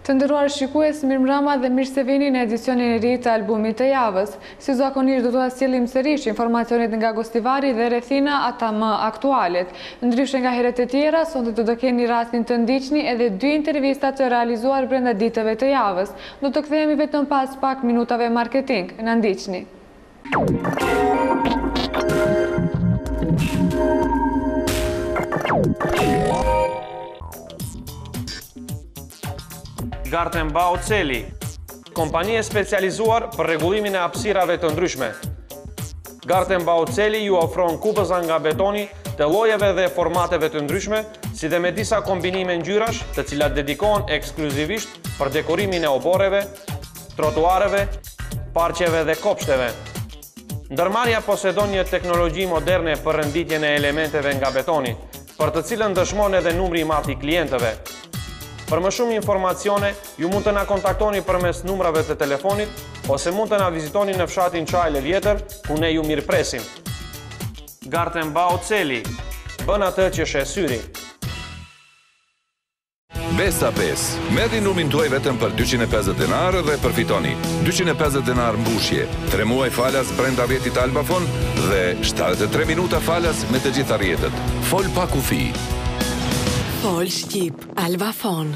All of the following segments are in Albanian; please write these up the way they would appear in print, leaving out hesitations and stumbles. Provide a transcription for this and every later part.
Të nderuar shikues, mirëmbrëma dhe mirë se vini në edicionin e ri të albumit të javës. Si zakonisht do t'ua sjellim sërish informacionet nga Gostivari dhe rrethina ata më aktualet. Ndryshe nga herët e tjera, sonte do të keni rastin të ndiqni edhe 2 intervista të realizuar brenda ditëve të javës. Do të kthehemi vetëm pas pak minutave marketing. Na ndiqni. Gartenbau Celi, kompani e specializuar për rregullimin e hapësirave të ndryshme. Gartenbau Celi ju ofron kupëza nga betoni të llojeve dhe formateve të ndryshme, si dhe me disa kombinime ngjyrash, të cilat dedikohen ekskluzivisht për dekorimin e oborreve, trotuareve, parqeve dhe kopshteve. Ndërmarrja posedon një teknologji moderne për renditjen e elementeve nga betoni, për të cilën dëshmon edhe numri i madh i klientëve. Për më shumë informacione, ju mund të na kontaktoni përmes numrave të telefonit, ose mund të na vizitoni në fshatin Çajle Vjetër, ku ne ju mirëpresim. Gartenbau Celi, bën atë që sheh syri. Besa Bes, merri numrin tuaj vetëm për 250 denar dhe përfitoni 250 denar mbushje, 3 muaj falas brenda rrjetit Albafon dhe 73 minuta falas me të gjitha rrjetet. Fol pa kufi. Fol Shqip, Albafon.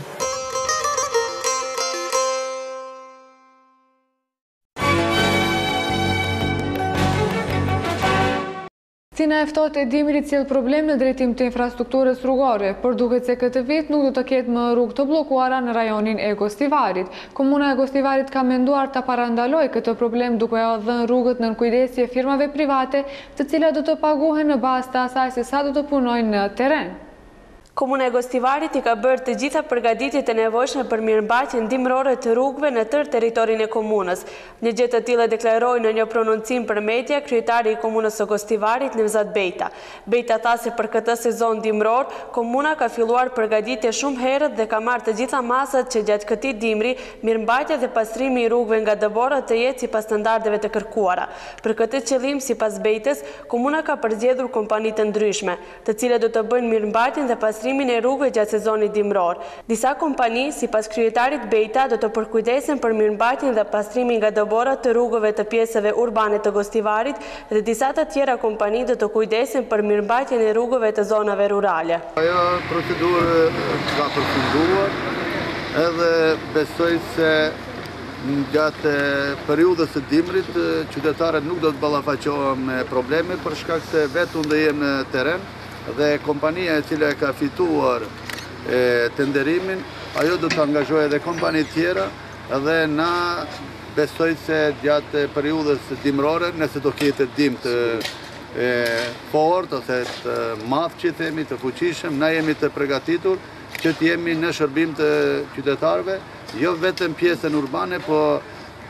Si na e ftohtë e dimrit sjell problem në drejtim të infrastrukturës rrugore, por duket se këtë vit nuk do të ketë më rrugë të bllokuara në rajonin e Gostivarit. Komuna e Gostivarit ka menduar ta parandalojë këtë problem duke u dhënë rrugët nën kujdesje firmave private, të cilat do të paguhen në bazë të asaj se sa do të punojnë në terren. Komuna e Gostivarit i ka bërë të gjitha përgatitjet e nevojshme për mirëmbajtjen ndihmërore të rrugëve në tërë territorin e komunës. Një gjë të tillë deklaroi në një prononcim për media kryetari i komunës së Gostivarit, Nevzat Bejta. Bejta tha se për këtë sezon dimror, komuna ka filluar përgatitje shumë herët dhe ka marrë të gjitha masat që gjatë këtij dimri mirëmbajtja dhe pastrimi i rrugëve nga dëborët të jetë sipas standardeve të kërkuara. Për këtë qëllim, sipas Bejtës, komuna ka përzgjedhur kompani të ndryshme, të cilat do të bëjnë mirëmbajtjen dhe pastrimin e rrugëve gjatë sezonit dimror. Disa kompani, sipas kryetarit Bejta, do të përkujdesen për mirëmbajtjen dhe pastrimin nga dëborët të rrugëve të pjesëve urbane të Gostivarit dhe disa të tjera kompani do të kujdesen për mirëmbajtjen e rrugëve të zonave rurale. Ajo procedurë ka përfunduar edhe besoj se gjatë periudhës së dimrit qytetarët nuk do të ballafaqohen me probleme për shkak se vetë unë jem në terren dhe kompania e cila ka fituar tenderimin, ajo do të angazhojë edhe kompani tjera dhe na besoj se gjatë periudhës dimrore, nëse do ketë dim të fortë ose të madh që themi, të fuqishëm, na jemi të përgatitur që të jemi në shërbim të qytetarëve, jo vetëm pjesën urbane, po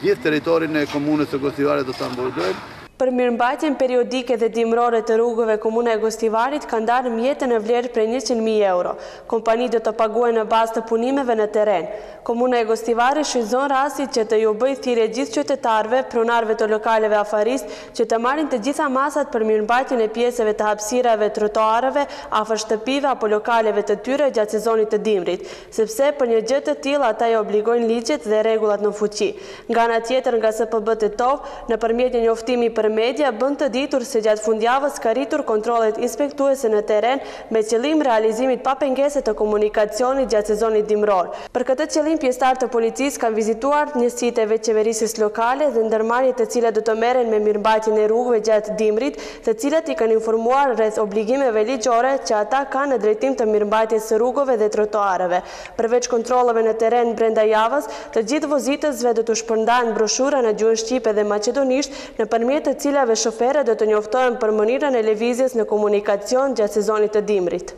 gjithë territorin e komunës së Gostivarit do ta mbrojtojmë. Për mirëmbajtjen periodike dhe dimrore të rrugëve, Komuna e Gostivarit ka ndarë mjete në vlerë prej 100.000 euro. Kompani do të paguajnë në bazë të punimeve në terren. Komuna e Gostivarit shfrytëzon rastin që të ju bëjë thirrje gjithë qytetarëve, pronarëve të lokaleve afarisë, që të marrin të gjitha masat për mirëmbajtjen e pjesëve të hapësirave, trotuareve, afër shtëpive apo lokaleve të tyre gjatë sezonit të dimrit, sepse për një gjë të tillë ata i obligojnë ligjet dhe rregullat në fuqi. Nga ana tjetër, nga SPB-TOV, nëpërmjet një njoftimi për media bën të ditur se gjatë fundjavës ka rritur kontrollet inspektuese në terren me qëllim realizimit pa pengese të komunikacionit gjatë sezonit dimror. Për këtë qëllim, pjesëtarë të policisë kanë vizituar njësitë e veçeverisjes lokale dhe ndërmarrjet të cilat do të merren me mirëmbajtjen e rrugëve gjatë dimrit, të cilat i kanë informuar rreth obligimeve ligjore që ata kanë në drejtim të mirëmbajtjes së rrugëve dhe trotuareve. Përveç kontrollave në terren brenda javës, të gjithë vozitësve do të shpërndahen broshura në gjuhën shqipe dhe maqedonisht, nëpërmjet të cilave shoferët do të njoftohen për mënyrën e lëvizjes në komunikacion gjatë sezonit të dimrit.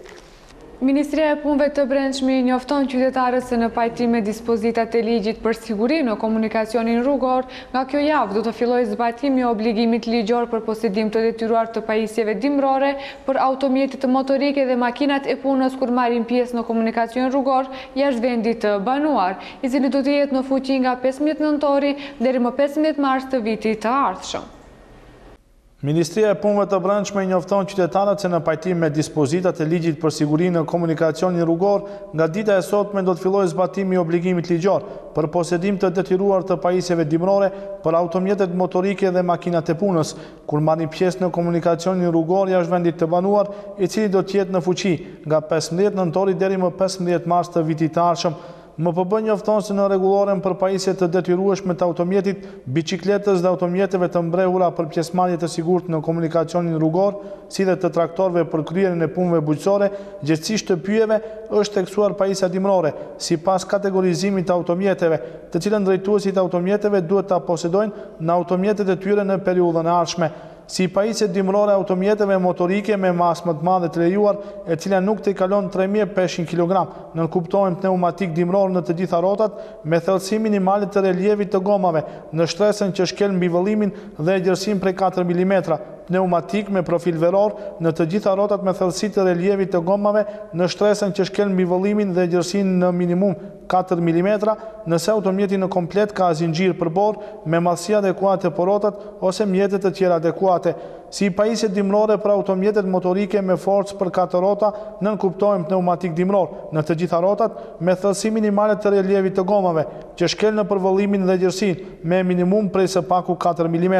Ministria e Punëve të Brendshme njofton qytetarët se në pajtim me dispozitat e ligjit për sigurinë në komunikacionin rrugor, nga kjo javë do të fillojë zbatimi i obligimit ligjor për posedim të detyruar të pajisjeve dimrore për automjetet motorike dhe makinat e punës kur marrin pjesë në komunikacion rrugor jashtë vendit të banuar, i cili do të jetë në fuqi nga 15 nëntori deri më 15 mars të vitit të ardhshëm. Ministria e Punëve të Brendshme njofton qytetarët se në pajtim me dispozitat e ligjit për sigurinë në komunikacionin rrugor, nga dita e sotme do të fillojë zbatimi i obligimit ligjor për posedim të detyruar të pajisjeve dimrore për automjetet motorike dhe makinat e punës, kur marrin pjesë në komunikacionin rrugor jashtë vendit të banuar, i cili do të jetë në fuqi nga 15 nëntori deri më 15 mars të vitit të ardhshëm. MPB njofton se në rregulloren për pajisje të detyrueshme të automjetit, biçikletës dhe automjeteve të mbrehura për pjesëmarrje të sigurt në komunikacionin rrugor, si dhe të traktorëve për kryerjen e punëve bujqësore, gjithsesi të pyjeve, është theksuar pajisja dimrore, sipas kategorizimit të automjeteve, të cilën drejtuesit e automjeteve duhet ta posedojnë në automjetet e tyre në periudhën e ardhshme. Si pajisje dimrore automjeteve motorike me masë më të madhe të lejuar, e cila nuk të i kalon 3500 kg, nënkuptohen pneumatik dimror në të gjitha rotat, me thellësi minimale të relievit të gomave, në shtresën që shkel mbi vëllimin dhe gjersin prej 4 mm, pneumatik me profil veror në të gjitha rotat me thellësi të relievit të gomave, në shpresën që shkel mbi vëllimin dhe gjersin në minimum 4 mm, nëse automjeti në komplet ka zinxhir për borë me madhësi adekuate për rotat ose mjetet të tjera adekuate. Si pajisje dimrore për automjetet motorike me forcë për 4 rota, nënkuptohen pneumatik dimror në të gjitha rotat me thellësi minimale të relievit të gomave, që shkel në për vëllimin dhe gjersin me minimum prej së paku 4 mm.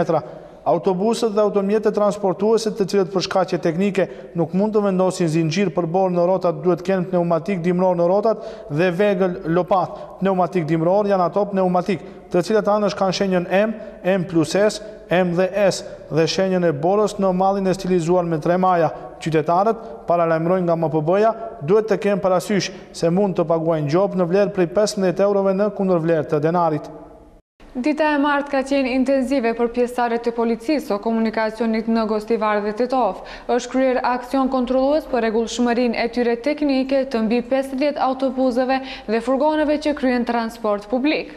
Autobusët dhe automjetet transportuese të cilët për shkaqe teknike nuk mund të vendosin zinxhir për borë në rotat duhet kenë pneumatik dimror në rotat dhe vegël lopat. Pneumatik dimror janë ato pneumatik, të cilat anësh kanë shenjën M, M+S, M dhe S dhe shenjën e borës në mallin e stilizuar me 3 maja. Qytetarët, paralajmërojnë nga MPB-ja, duhet të kenë parasysh se mund të paguajnë gjop në vlerë prej 15 eurove në kundërvlerë të denarit. Dita e martë ka qenë intenzive për pjesëtarët e policisë o komunikacionit në Gostivar dhe Tetov. Është kryer aksion kontrollues për rregullshmërinë e tyre teknike të mbi 50 autobuseve dhe furgoneve që kryen transport publik.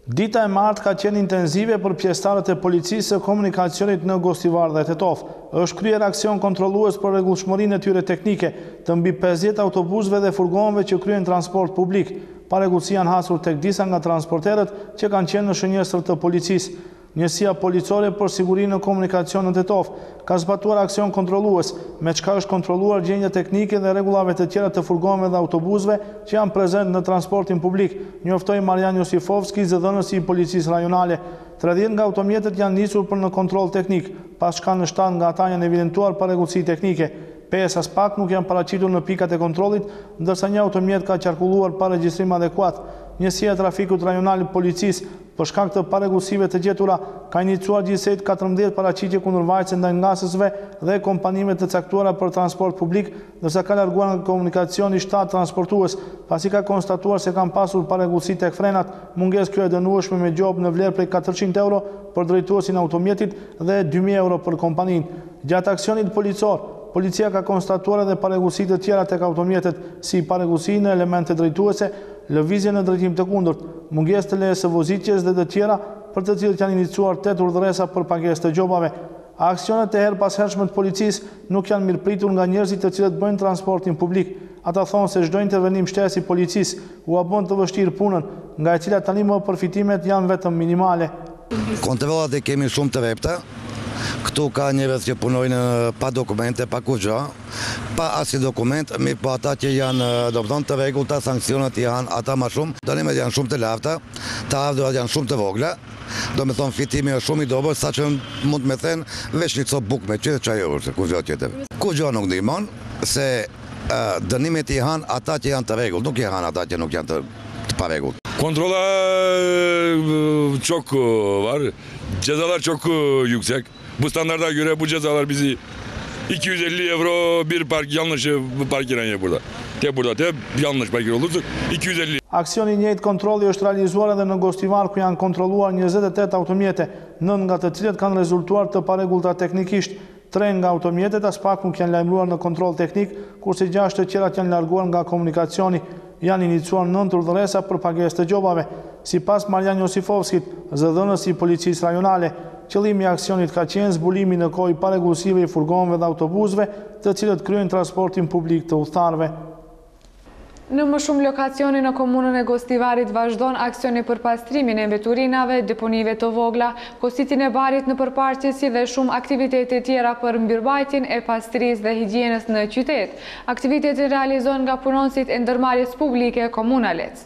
Dita e martë ka qenë intenzive për pjesëtarët e policisë e komunikacionit në Gostivar dhe Tetov. Është kryer aksion kontrollues për rregullshmërinë e tyre teknike të mbi 50 autobuseve dhe furgoneve që kryen transport publik. Paregullësi janë hasur tek disa nga transporterët që kanë qenë në shënjestër të policisë. Njësia policore për sigurinë në komunikacion në Tetov ka zbatuar aksion kontrollues, me çka është kontrolluar gjendja teknike dhe rregullave të tjera të furgonëve dhe autobusëve që janë prezent në transportin publik, njoftoi Marian Josifovski, zëdhënësi i policisë rajonale. 30 nga automjetet janë nisur për në kontroll teknik, pas çka në 7 nga ata janë evidentuar paregullësi teknike. 5 as pak nuk janë paraqitur në pikat e kontrollit, ndërsa një automjet ka qarkulluar pa regjistrim adekuat. Njësia e trafikut rajonal policisë për shkak të paregullësive të gjetura ka iniciuar gjithsej 14 paraqitje kundër vajtëse ndaj ngasësve dhe kompanive të caktuara për transport publik, ndërsa ka larguar nga komunikacioni 7 transportues, pasi ka konstatuar se kanë pasur paregullësi tek frenat, mungesë kjo e dënueshme me gjop në vlerë prej 400 euro për drejtuesin e automjetit dhe 2000 euro për kompaninë. Gjatë aksionit policor, policia ka konstatuar edhe paregullësi të tjera tek automjetet, si paregullësi në elemente drejtuese, lëvizje në drejtim të kundërt, mungesë të lejes së vozitjes dhe të tjera, për të cilët janë iniciuar 8 urdhëresa për pagesë të gjobave. Aksionet e her pas hershme të policisë nuk janë mirëpritur nga njerëzit të cilët bëjnë transportin publik. Ata thonë se çdo intervenim shtesë i policisë u bën të vështirë punën, nga e cila tani më përfitimet janë vetëm minimale. Kontrollat e kemi shumë të vepta. Këtu ka njerëz që punojnë pa dokumente, pa kurrë, pa asnjë dokument, mirë po ata që janë domethënë të rregullta, sankcionet janë ata më shumë, dënimet janë shumë të larta, të ardhurat janë shumë të vogla. Domethënë fitimi është shumë i dobët, saqë mund të më thënë veç një copë bukë me çfarë çaj është, kurrë tjetër. Kurrë nuk ndihmon se dënimet i han ata që janë të rregullt, nuk i han ata që nuk janë të pa rregullt. Kontrolla çok var. Cezalar çok yüksek. Bu standarda göre bu cezalar bizi 250 euro bir park yanlış parkiranje burada. Te yanlış parkir olursa 250. Aksioni i njëjtë kontrolli është realizuar edhe në Gostivar, ku janë kontrolluar 28 automjete, 9 nga të cilët kanë rezultuar të paregullta teknikisht. 3 nga automjetet as pak nuk janë lajmëruar në kontroll teknik, kurse 6 të tjerat janë larguar nga komunikacioni. Janë iniciuar 9 urdhëresa për pagesë të gjobave. Sipas Marian Josifovskit, zëdhënës i policisë rajonale, qëllimi i aksionit ka qenë zbulimi në kohë i paregullësive i furgonëve dhe autobusëve, të cilët kryejnë transportin publik të udhëtarëve. Në më shumë lokacione në komunën e Gostivarit vazhdon aksioni për pastrimin e mbeturinave, deponive të vogla, kositin e barit në përparqesi dhe shumë aktivitete tjera për mbërmbajtjen e pastrisë dhe higjienës në qytet. Aktivitetin realizon nga punonësit e ndërmarrjes publike komunalec.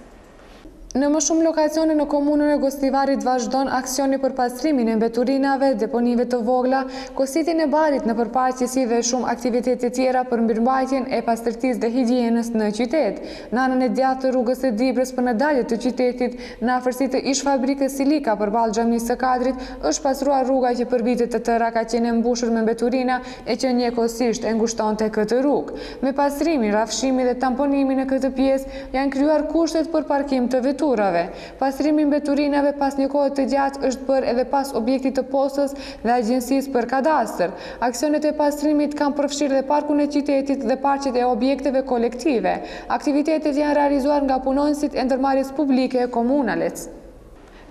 Në më shumë lokacione në komunën e Gostivarit vazhdon aksioni për pastrimin e mbeturinave, deponive të vogla, kositin e barit në përparqesi dhe shumë aktivitete tjera për mbërmbajtjen e pastërtisë dhe higjienës në qytet. Në anën e djathtë të rrugës së Dibrës për në dalje të qytetit, në afërsi të ish fabrikës Silika përballë xhamisë së Kadrit, është pastruar rruga që për vite të tëra ka qenë mbushur me mbeturina e që njëkohësisht e ngushtonte këtë rrugë. Me pastrimin, rafshimin dhe tamponimin në këtë pjesë janë krijuar kushtet për parkim të veturave. Pastrimi mbeturinave pas një kohë të gjatë është bërë edhe pas objektit të postës dhe agjencisë për kadastër. Aksionet e pastrimit kanë përfshirë dhe parkun e qytetit dhe parqet e objekteve kolektive. Aktivitetet janë realizuar nga punonësit e ndërmarrjes publike komunalec.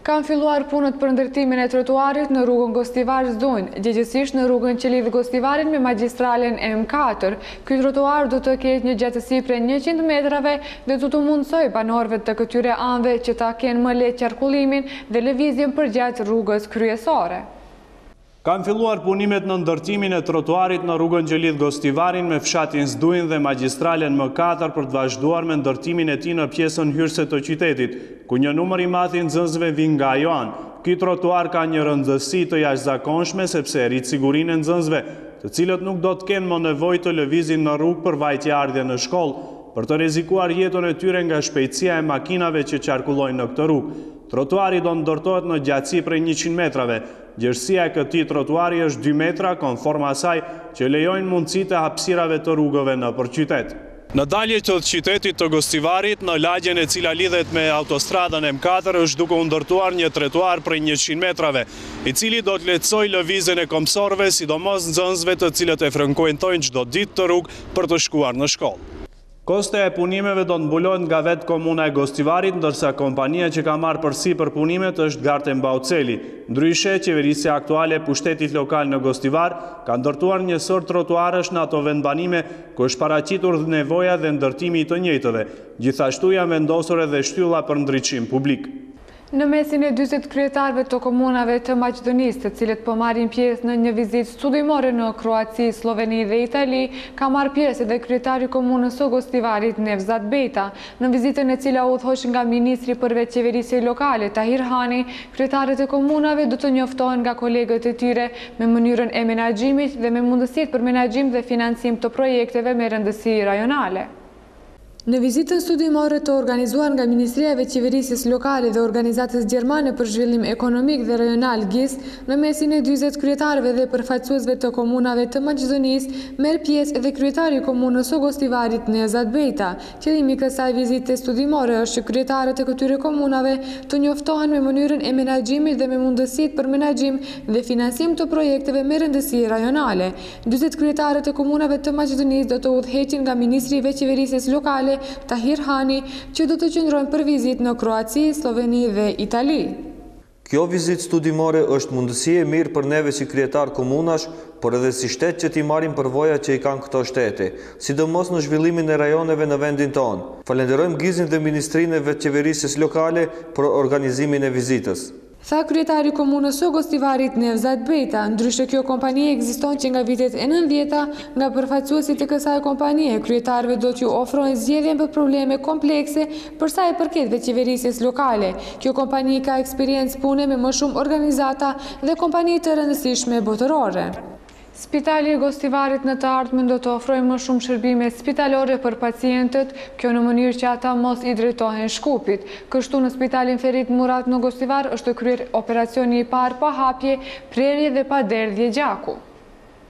Kanë filluar punët për ndërtimin e trotuarit në rrugën Gostivar-Zdunj, gjithsesi në rrugën që lidh Gostivarin me magjistralen M4. Ky trotuar do të ketë një gjatësi prej 100 metrave dhe do të mundsoj banorëve të këtyre anëve që ta kenë më lehtë qarkullimin dhe lëvizjen përgjatë rrugës kryesore. Kanë filluar punimet në ndërtimin e trotuarit në rrugën që lidh Gostivarin me fshatin Zdunj dhe magjistralen M4 për të vazhduar me ndërtimin e tij në pjesën hyrëse të qytetit, ku një numër i madh i nxënësve vin nga ajo anë. Ky trotuar ka një rëndësi të jashtëzakonshme sepse rrit sigurinë e nxënësve, të cilët nuk do të kenë më nevojë të lëvizin në rrugë për vajtjeardhje në shkollë, për të rrezikuar jetën e tyre nga shpejtësia e makinave që qarkullojnë në këtë rrugë. Trotuari do ndërtohet në gjatësi prej 100 metrave. Gjerësia e këtij trotuari është 2 metra, konform asaj që lejojnë mundësitë e hapësirave të rrugëve nëpër qytet. Në dalje të qytetit të Gostivarit, në lagjen e cila lidhet me autostradën M4, është duke u ndërtuar një trotuar prej 100 metrave, i cili do të lehtësojë lëvizjen e komsorëve, sidomos nxënësve të cilët e frekuentojnë çdo ditë të rrugë për të shkuar në shkollë. Koste e punimeve do të mbulohen nga vetë komuna e Gostivarit, ndërsa kompania që ka marrë përsipër punimet është Gartenbauteli. Ndryshe, qeverisja aktuale e pushtetit lokal në Gostivar ka ndërtuar njësor trotuarësh në ato vendbanime ku është paraqitur nevoja dhe ndërtimi i të njëjtëve. Gjithashtu janë vendosur edhe shtylla për ndriçim publik. Në mesin e 40 kryetarëve të komunave të Maqedonisë, të cilët po marrin pjesë në një vizitë studimore në Kroaci, Sloveni dhe Itali, ka marrë pjesë edhe kryetari i komunës së Gostivarit, Nevzat Beta. Në vizitën e cila udhëhoq nga ministri përveç qeverisje lokale, Tahir Hani, kryetarët e komunave do të njoftohen nga kolegët e tyre me mënyrën e menaxhimit dhe me mundësitë për menaxhim dhe financim të projekteve me rëndësi rajonale. Në vizitën studimore të organizuar nga Ministria e Qeverisjes Lokale dhe Organizatës Gjermane për Zhvillim Ekonomik dhe Rajonal GIS, në mesin e 40 kryetarëve dhe përfaqësuesve të komunave të Maqedonisë, merr pjesë edhe kryetari i komunës së Gostivarit, Nevzat Beta. Qëllimi i kësaj vizite studimore është që kryetarët e këtyre komunave të njoftohen me mënyrën e menaxhimit dhe me mundësitë për menaxhim dhe financim të projekteve me rëndësi rajonale. 40 kryetarët e komunave të Maqedonisë do të udhëheqin nga Ministri i Qeverisjes Lokale Tahir Hani, që do të qëndrojnë për vizitë në Kroaci, Sloveni dhe Itali. Kjo vizitë studimore është mundësi e mirë për neve si kryetar komunash, por edhe si shtet që t'i marrim përvojat që i kanë këto shtete, sidomos në zhvillimin e rajoneve në vendin tonë. Falenderojmë GIZ-in dhe Ministrinë e Qeverisjes Lokale për organizimin e vizitës. Tha kryetari i komunës së Gostivarit, Nevzat Beta. Ndryshe, kjo kompani ekziston që nga vitet e 90-ta, nga përfaqësuesit e kësaj kompanie, kryetarëve do t'ju ofrojnë zgjedhjen për probleme komplekse për sa i përket qeverisjes lokale. Kjo kompani ka eksperiencë pune me më shumë organizata dhe kompani të rëndësishme botërore. Spitali i Gostivarit në të ardhmen do të ofrojë më shumë shërbime spitalore për pacientët, kjo në mënyrë që ata mos i drejtohen Shkupit. Kështu në Spitalin Ferit Murat në Gostivar është kryer operacioni i parë pa hapje, prerje dhe pa derdhje gjaku.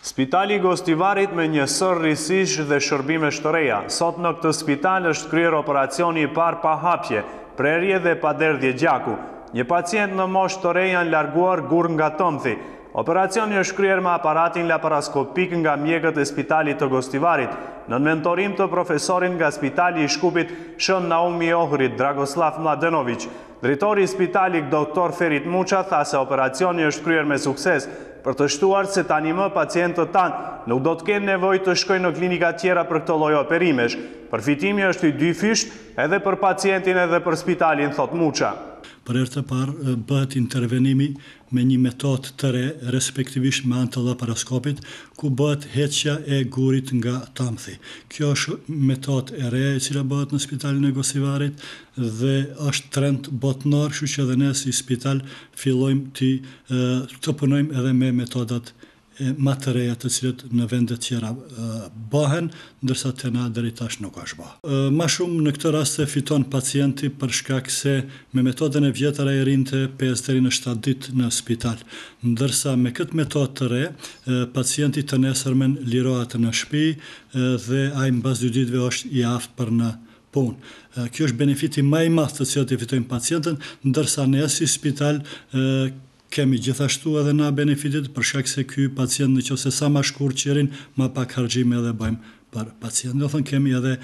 Spitali i Gostivarit me një sër risish dhe shërbime të reja. Sot në këtë spital është kryer operacioni i parë pa hapje, prerje dhe pa derdhje gjaku. Një pacient në moshë të re janë larguar gur nga tëmthi. Operacioni është kryer me aparatin laparaskopik nga mjekët e spitalit të Gostivarit, në mentorim të profesorin nga spitali i Shkupit Shën Naumi Ohrit, Dragoslav Mladenović. Drejtori i spitalit Dr. Ferit Muça tha se operacioni është kryer me sukses, për të shtuar se tani më pacientët tanë nuk do të kenë nevojë të shkojnë në klinika tjera për këtë lloj operimesh. Përfitimi është i dyfisht edhe për pacientin edhe për spitalin, thot Muça. Për herë të parë bëhet intervenimi me një metodë të re, respektivisht me anë të laparaskopit, ku bëhet heqja e gurit nga tamthi. Kjo është metodë e re e cila bëhet në spitalin e Gostivarit dhe është trend botënar, kështu që edhe ne si spital fillojmë të punojmë edhe me metodat më të reja të cilët në vendet tjera bëhen, ndërsa të na deri tash nuk është bë. Ma shumë në këtë rast e fiton pacienti për shkak se me metodën e vjetër ai rrinte 5 deri në 7 ditë në spital, ndërsa me këtë metodë të re pacienti të nesërmen lirohet në shtëpi dhe ai mbas 2 ditëve është i aftë për në punë. Kjo është benefiti më i madh të cilët i fitojnë pacientën, ndërsa ne si spital kemi gjithashtu edhe na benefitit për shkak se ky pacient nëse sa më shkurt qerin, më pak harxime edhe bëjmë për pacient. Do thënë kemi edhe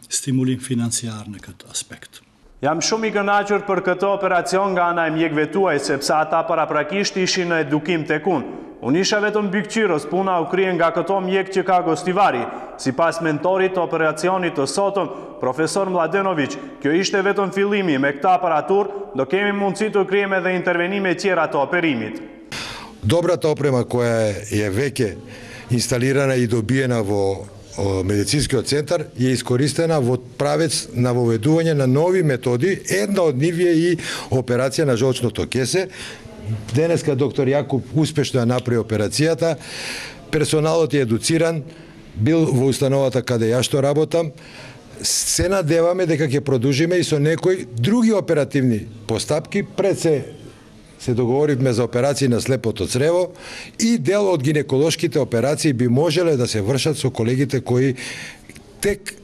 stimulim financiar në këtë aspekt. Jam shumë i kënaqur për këtë operacion nga ana e mjekëve tuaj, sepse ata paraprakisht ishin në edukim tek unë. Unë isha vetëm mbikëqyrës, puna u krye nga këto mjek që ka Gostivari. Sipas mentorit të operacionit të sotëm, profesor Mladenović, kjo ishte vetëm fillimi. Me këtë aparatur do kemi mundësi të krijojmë edhe intervenime tjera të operimit. Добрата опрема која е веќе инсталирана и добиена во медицинскиот центар е искористена во правец на воведување на нови методи. Една од нив е и операција на жолчното кесе. Денеска доктор Јакуп успешно ја направи операцијата. Персоналот е едуциран, бил во установата каде ја што работам. Се надеваме дека ќе продолжиме и со некои други оперативни постапки. Пред се договоривме за операции на слепото црево и дел од гинеколошките операции би можеле да се вршат со колегите кои тек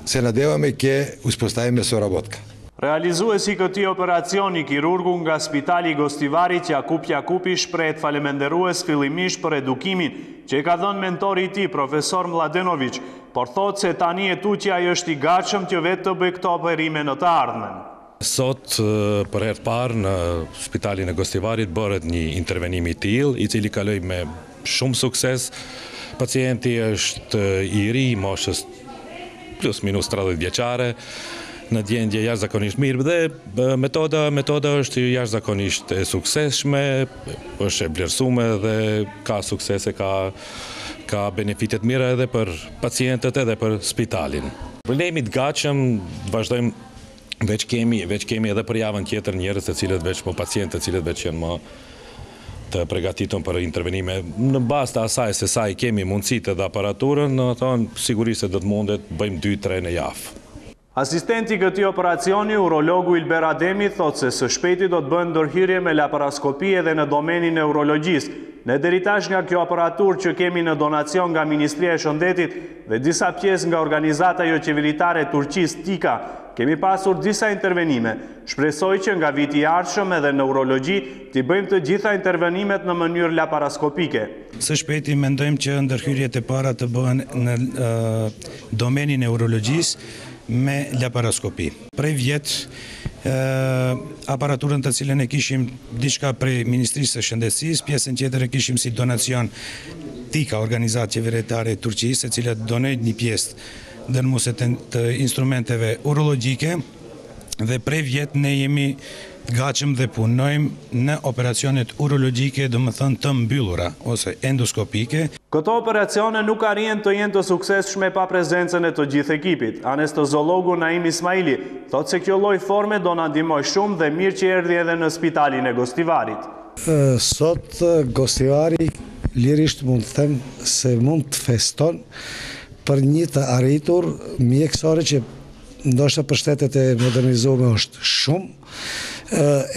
се надеваме ќе успоставиме соработка. Realizuesi këtij operacioni, kirurgu nga Spitali i Gostivarit Jakub Jakupi shprehet falemenderues fillimisht për edukimin që ka dhënë mentori i tij, profesor Mladenović, por thotë se tani e tutje ai është i gatshëm që vetë të bëjë këto operime në të ardhmen. Sot për herë të parë në Spitalin e Gostivarit bëhet një intervenim i tillë, i cili kaloi me shumë sukses. Pacienti është i ri, moshës plus minus 30 vjeçare, në gjendje jashtëzakonisht mirë dhe metoda është jashtëzakonisht e suksesshme, është e vlerësuar dhe ka suksese, ka benefitet mira edhe për pacientët edhe për spitalin. Jemi të gatshëm, vazhdojmë, veç kemi edhe për javën tjetër njerëz të cilët veç pacientë të cilët veç janë më të përgatitur për intervenime. Në bazë të asaj se sa i kemi mundësitë dhe aparaturën, sigurisht se do të mundet bëjmë 2-3 në javë. Asistenti këtij operacioni, urologu Ilber Ademi, thotë se së shpejti do të bëhen ndërhyrje me laparaskopi edhe në domenin e urologjisë. Ne deri tash nga kjo aparatur që kemi në donacion nga Ministria e Shëndetit dhe disa pjesë nga organizata jo qeveritare Turqisë TIKA, kemi pasur disa intervenime. Shpresoj që nga viti i ardhshëm edhe në urologji t'i bëjmë të gjitha intervenimet në mënyrë laparaskopike. Së shpejti mendojmë që ndërhyrjet e para të bëhen në domenin e urologjisë me laparaskopi. Prej vjetë aparaturën të cilën e kishim diçka prej Ministrisë së Shëndetësisë, pjesën tjetër e kishim si donacion TIKA, organizatë qeveritare e Turqisë, e cilat donojnë një pjesë dërmuese të instrumenteve urologjike dhe prej vjetë ne jemi gatshëm dhe punojmë në operacionet urologjike, domethënë të mbyllura ose endoskopike. Këto operacione nuk arrin të jenë të suksesshme pa prezencën e të gjithë ekipit. Anesteziologu Naim Ismaili thotë se kjo lloj forme do na ndihmoj shumë dhe mirë që erdhi edhe në Spitalin e Gostivarit. Sot Gostivari lirisht mund të them se mund të feston për një të arritur mjekësore që ndoshta për shtetet e modernizuara është shumë,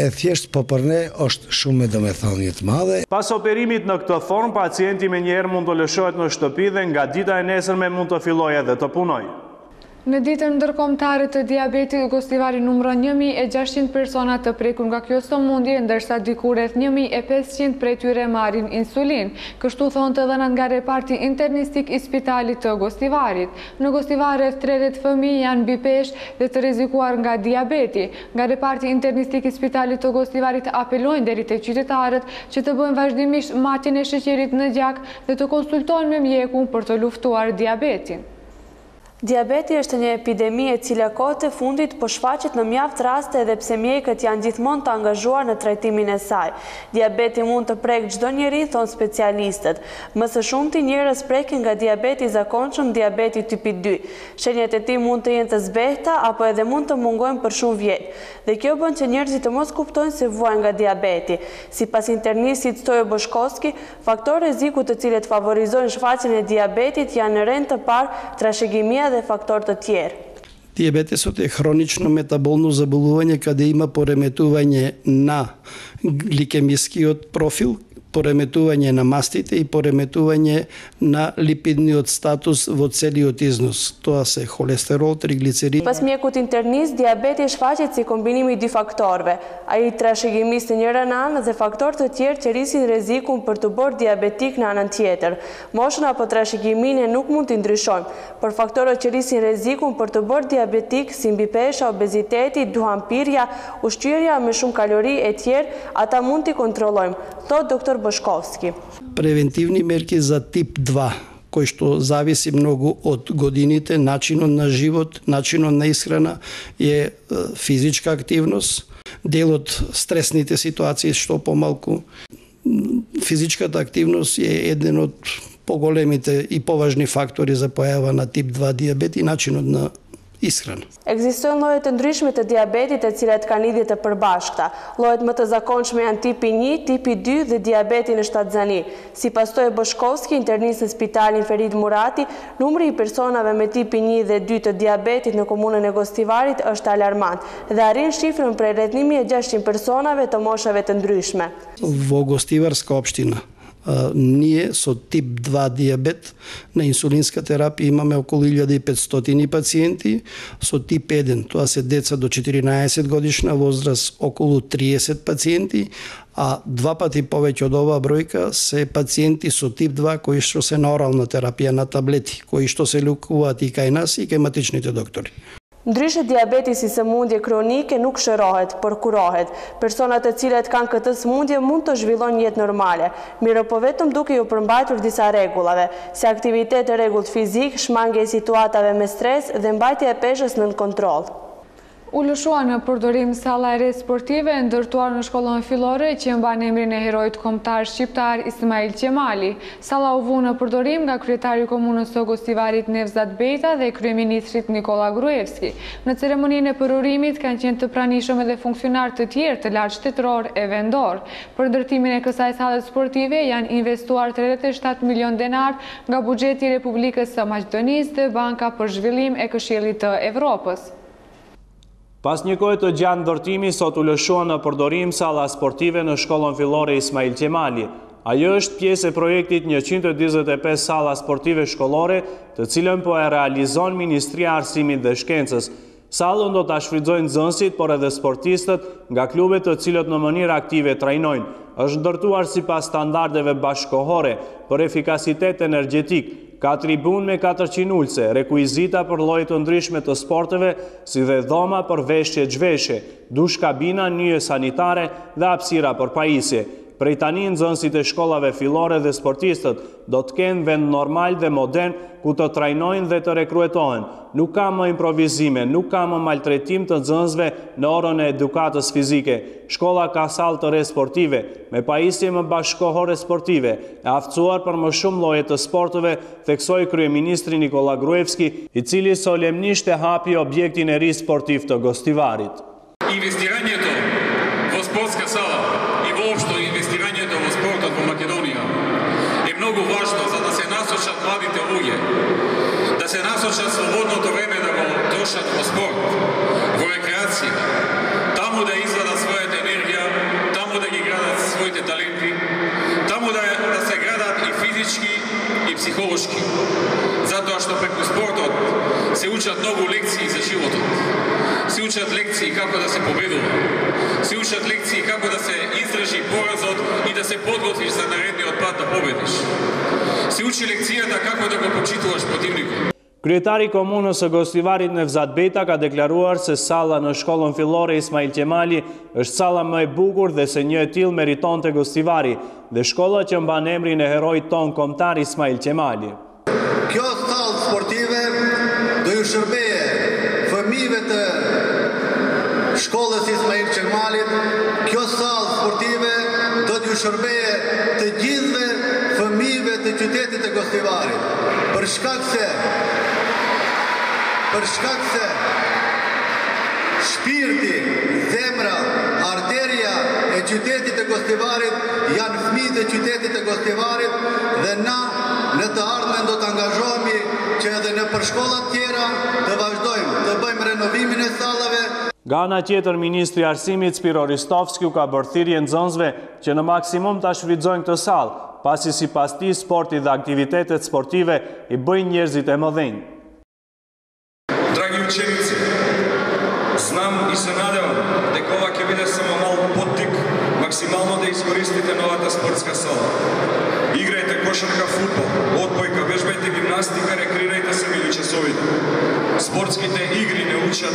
e thjesht po për ne është shumë me domethënie të madhe. Pas operimit në këtë formë, pacienti menjëherë mund të lëshohet në shtëpi dhe nga dita e nesërme mund të fillojë edhe të punojë. Në ditën ndërkombëtare të diabetit, Gostivari numëron 1.600 persona të prekur nga kjo sëmundje, ndërsa diku rreth 1.500 prej tyre marrin insulin. Kështu thonë të dhënat nga reparti internistik i spitalit të Gostivarit. Në Gostivar rreth 30 fëmijë janë mbi peshë dhe të rrezikuar nga diabeti. Nga reparti internistik i spitalit të Gostivarit apelojnë deri tek qytetarët që të bëjnë vazhdimisht matjen e sheqerit në gjak dhe të konsultojnë me mjekun për të luftuar diabetin. Diabeti është një epidemi e cila kohët e fundit po shfaqet në mjaft raste edhe pse mjekët janë gjithmonë të angazhuar në trajtimin e saj. Diabeti mund të prek çdo njeri, thonë specialistët. Më së shumti njerëz prekin nga diabeti i zakonshëm, diabeti tipi 2. Shenjat e tij mund të jenë të zbehta apo edhe mund të mungojnë për shumë vjet. Dhe kjo bën që njerëzit të mos kuptojnë se vuajnë nga diabeti. Sipas internistit Stojo Boshkovski, faktorë rreziku të cilët favorizojnë shfaqjen e diabetit janë në rend të parë trashëgimia dhe faktor të tjerë. Диабетесот е хронично метаболно заболување каде има пореметување на гликемискиот профил, пореметување на мастите и пореметување на липидниот статус во целиот износ. Тоа се холестерол, триглицерид. Pas mjekut internist, diabeti shfaqet si kombinimi i dy faktorëve, ai trashëgimis në njërin anë dhe faktorë të tjerë që rrisin rrezikun për të bërë diabetik në anën tjetër. Moshën apo trashëgiminë nuk mund t'i ndryshojmë, por faktorët që rrisin rrezikun për të bërë diabetik si mbipesha, obeziteti, duhanpirja, ushqyerja me shumë kalori e tjerë, ata mund t'i kontrollojmë, thot doktor Boshkovski. Превентивни мерки за тип 2, кои што зависи многу од годините, начинот на живот, начинот на исхрана е физичка активност, дел од стресните ситуации што помалку. Физичката активност е еден од поголемите и поважни фактори за појава на тип 2 диабет и начинот на исхрана. Ekzistojnë lloje të ndryshme të diabetit e cilat kanë lidhje të përbashkëta. Llojet më të zakonshme janë tipi 1, tipi 2 dhe diabeti në shtatzani. Sipas Stoje Boshkovski, internist në Spitalin Ferid Murati, numri i personave me tipi 1 dhe 2 të diabetit në komunën e Gostivarit është alarmant dhe arrin shifrën prej rreth 1.600 personave të moshave të ndryshme. Во Гостиварска општина ние со тип 2 диабет на инсулинска терапија имаме околу 1500 пациенти, со тип 1, тоа се деца до 14 годишна возраст, околу 30 пациенти, а два пати повеќе од оваа бројка се пациенти со тип 2 кои што се на орална терапија на таблети, кои што се лекуваат и кај нас и кај матичните доктори. Ndryshe diabeti si sëmundje kronike nuk shërohet, por kurohet. Personat e cilet kanë këtë sëmundje mund të zhvillojnë jetë normale, mirë po vetëm duke ju përmbajtur disa rregullave, si aktivitet e rregullt fizik, shmangje e situatave me stres dhe mbajtja e peshës nën kontroll. U lëshua në përdorim salla e re sportive ndërtuar në shkollën fillore që mban emrin e heroit kombëtar shqiptar Ismail Qemali. Salla u vu në përdorim nga kryetari i komunës së Gostivarit Nevzat Bejta dhe kryeministrit Nikola Gruevski. Në ceremoninë e përurimit kanë qenë të pranishëm edhe funksionarë të tjerë të lartë shtetëror e vendor. Për ndërtimin e kësaj salle sportive janë investuar 37 milion denar nga buxheti i Republikës së Maqedonisë dhe Banka për Zhvillim e Këshillit të Evropës. Pas një kohë të gjatë ndërtimi, sot u lëshua në përdorim salla sportive në shkollën fillore Ismail Qemali. Ajo është pjesë e projektit 125 salla sportive shkollore, të cilën po e realizon Ministria e Arsimit dhe Shkencës. Sallën do ta shfrytëzojnë nxënësit, por edhe sportistët nga klubet të cilët në mënyrë aktive trajnojnë. Është ndërtuar sipas standardeve bashkëkohore për efikasitet energjetik, ka tribun me 400 ulse, rekuizita për lloje të ndryshme të sporteve, si dhe dhoma për veshje zhveshje, dush kabina, nyje sanitare dhe hapësira për pajisje. Prej tani nxënësit e shkollave fillore dhe sportistët do të kenë vend normal dhe modern ku të trajnojnë dhe të rekruetohen. Nuk ka më improvizime, nuk ka më maltretim të nxënësve në orën e edukatës fizike. Shkolla ka sallë të re sportive, me pajisje më bashkëkohore sportive, e aftësuar për më shumë lloje të sporteve, theksoi kryeministri Nikola Gruevski, i cili solemnisht e hapi objektin e ri sportiv të Gostivarit. Инвестирањето во спортска сала и воопшто инвестирањето во спортот во Македонија е многу важно за да се насочат младите луѓе, да се насочат слободното време да го трошат во спорт, во рекреација, таму да извадат својата енергија, таму да ги градат своите таленти, таму да се градат и физички и психолошки. Затоа што преку спортот се учат многу лекции учат лекции како да се победува. Се учат лекции како да се издржи поразот и да се подготвиш за наредниот пат да победиш. Се учи лекцијата како да го почитуваш противникот. Kryetari i komunës së Gostivariut Nevzat Beta ka deklaruar se salla në shkollën fillore Ismail Qemali është salla më e bukur dhe se një e tillë meritonte Gostivari dhe shkolla që mban emrin e heroit ton kombëtar Ismail Qemali. Kjo sallë sportive do ju shërbeje fëmijëve të shkollës Ismail Qemalit, kjo sallë sportive do t'ju shërbeje të gjithëve fëmijëve të qytetit të Gostivarit. Për shkak se shpirti, zemra, arteria e qytetit të Gostivarit janë fëmijët e qytetit të Gostivarit dhe na në të ardhmen do të angazhohemi që edhe në përshkollat tjera të vazhdojmë të bëjmë renovimin e sallave. Nga ana tjetër, Ministri i Arsimit Spiro Ristovskiu ka bërë thirrje nxënësve që në maksimum ta shfrytëzojnë këtë sallë, pasi sipas tij sporti dhe aktivitetet sportive i bëjnë njerëzit e mëdhenj. Драги ученици, знам и се надевам дека ова ќе биде само мал поттик максимално да искористите новата спортска сала. Играјте кошарка, фудбал, одбојка, вежбајте гимнастика, рекреирајте се меѓу часовите. Спортските игри не учат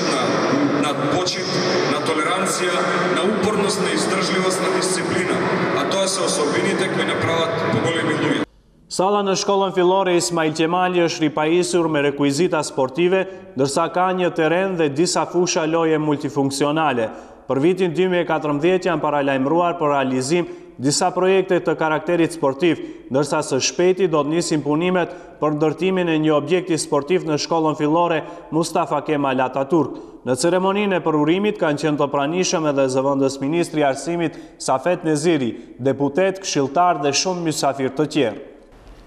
на почит, на толеранција, на упорност, на издржливост, на дисциплина, а тоа се особините кои направат поголеми луѓе. Salla në shkollën fillore Ismail Qemali është ripajisur me rekuizita sportive, ndërsa ka një teren dhe disa fusha loje multifunksionale. Për vitin 2014 janë paralajmëruar për realizim disa projekte të karakterit sportiv, ndërsa së shpejti do të nisin punimet për ndërtimin e një objekti sportiv në shkollën fillore Mustafa Kemal Ataturk. Në ceremoninë e përurimit kanë qenë të pranishëm edhe zëvendës ministri i Arsimit Safet Neziri, deputet, këshilltar dhe shumë mysafir të tjerë.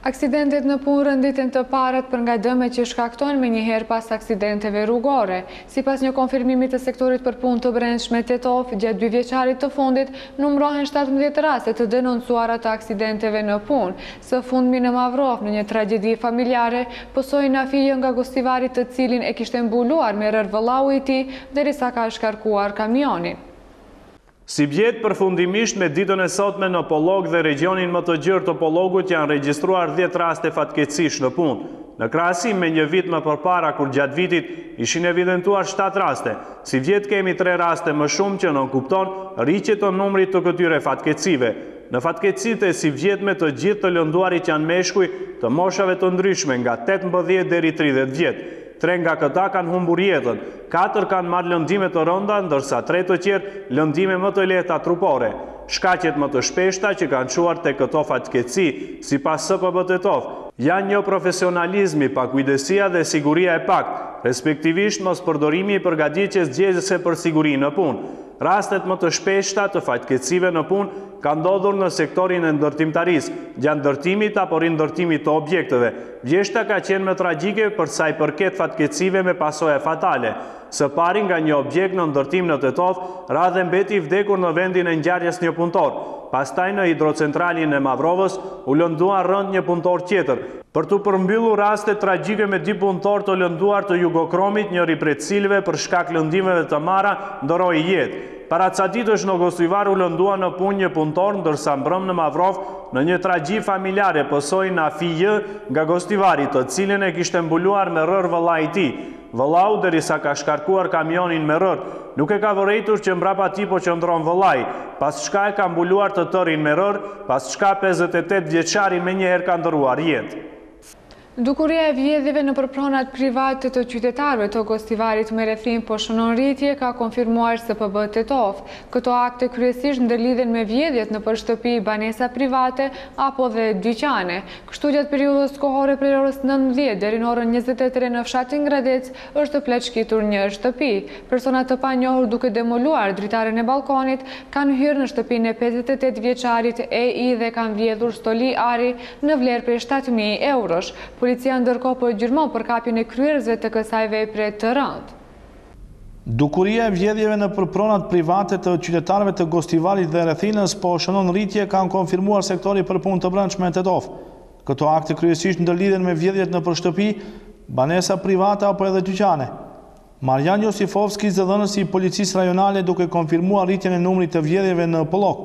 Aksidentet në punë rënditen të parat për nga dëmet që shkaktojnë me njëherë pas aksidenteve rrugore. Sipas një konfirmimit të sektorit për punë të brendshme Tetov, gjatë 2 vjeçarit të fundit, numërohen 17 raste të denoncuara të aksidenteve në punë. Së fundmi në Mavrov, në një tragjedi familjare, pësoi na fije nga Gostivari të cilin e kishte mbuluar me rër vëllau i tij derisa ka shkarkuar kamionin. Si bjet përfundimisht me ditën e sotme në Pollog dhe regionin më të gjerë të Pollogut janë regjistruar 10 raste fatkeqësish në punë. Në krahasim me një vit më përpara kur gjatë vitit ishin evidentuar 7 raste, si vjet kemi 3 raste më shumë që nënkupton rritje të numrit të këtyre fatkeqësive. Në fatkeqësitë e si vjetme të gjithë të lënduarit janë meshkuj të moshave të ndryshme nga 18 deri 30 vjet. 3 nga këta kanë humbur jetën, 4 kanë marrë lëndime të rënda, ndërsa 3 të tjerë lëndime më të lehta trupore. Shkaqet më të shpeshta që kanë çuar te këto fatkeqësi, sipas SPB Tetov, janë një profesionalizmi, pakujdesia dhe siguria e paktë, respektivisht mos përdorimi i përgatitjes zgjedhëse për siguri në punë. Rastet më të shpeshta të fatkeqësive në punë kanë ndodhur në sektorin e ndërtimtarisë, gjatë ndërtimit apo rindërtimit të objekteve. Vjeshta ka qenë më tragjike për sa i përket fatkeqësive me pasoja fatale. Së pari nga një objekt në ndërtim në Tetov, radhe mbeti i vdekur në vendin e ngjarjes një punëtor. Pastaj në hidrocentralin e Mavrovës u lëndua rënd një punëtor tjetër. Për të përmbyllur raste tragjike me 2 punëtor të lënduar të Jugokromit, njëri prej cilëve për shkak lëndimeve të marra ndoroi jetë. Para ca ditësh në Gostivar u lëndua në punë një punëtor, ndërsa mbrëm në Mavrov në një tragji familjare pësoi na fije nga Gostivari, të cilin e kishte mbuluar me rër vëllai i tij. Vëllau derisa ka shkarkuar kamionin me rër, nuk e ka vërejtur që mbrapa tij po qëndron vëllai, pas çka e ka mbuluar të tërin me rër, pas çka 58 vjeçari menjëherë ka ndëruar jetë. Dukuria e vjedhjeve në përpronat private të qytetarëve të Gostivarit me rrethim po shënon rritje, ka konfirmuar SPB Tetov. Këto akte kryesisht ndërlidhen me vjedhjet në shtëpi, banesa private apo dhe dyqane. Kështu gjatë periudhës kohore prej orës 19 deri në orën 23 në fshatin Gradec është pleçkitur një shtëpi. Persona të panjohur duke demoluar dritaren e balkonit kanë hyrë në shtëpinë e 58 vjeçarit EI dhe kanë vjedhur stoli ari në vlerë prej 7.000 eurosh. Policia ndërkohë po gjyrmon për kapjen e kryerësve të kësaj vepre të rëndë. Dukuria e vjedhjeve në përpronat private të qytetarëve të Gostivarit dhe rrethinës po shënon rritje, kanë konfirmuar sektori për punë të brendshme Tetov. Këto akte kryesisht ndërlidhen me vjedhjet në shtëpi, banesa private apo edhe dyqane. Marjan Josifovski, zëdhënësi i policisë rajonale, duke konfirmuar rritjen e numrit të vjedhjeve në Pollok,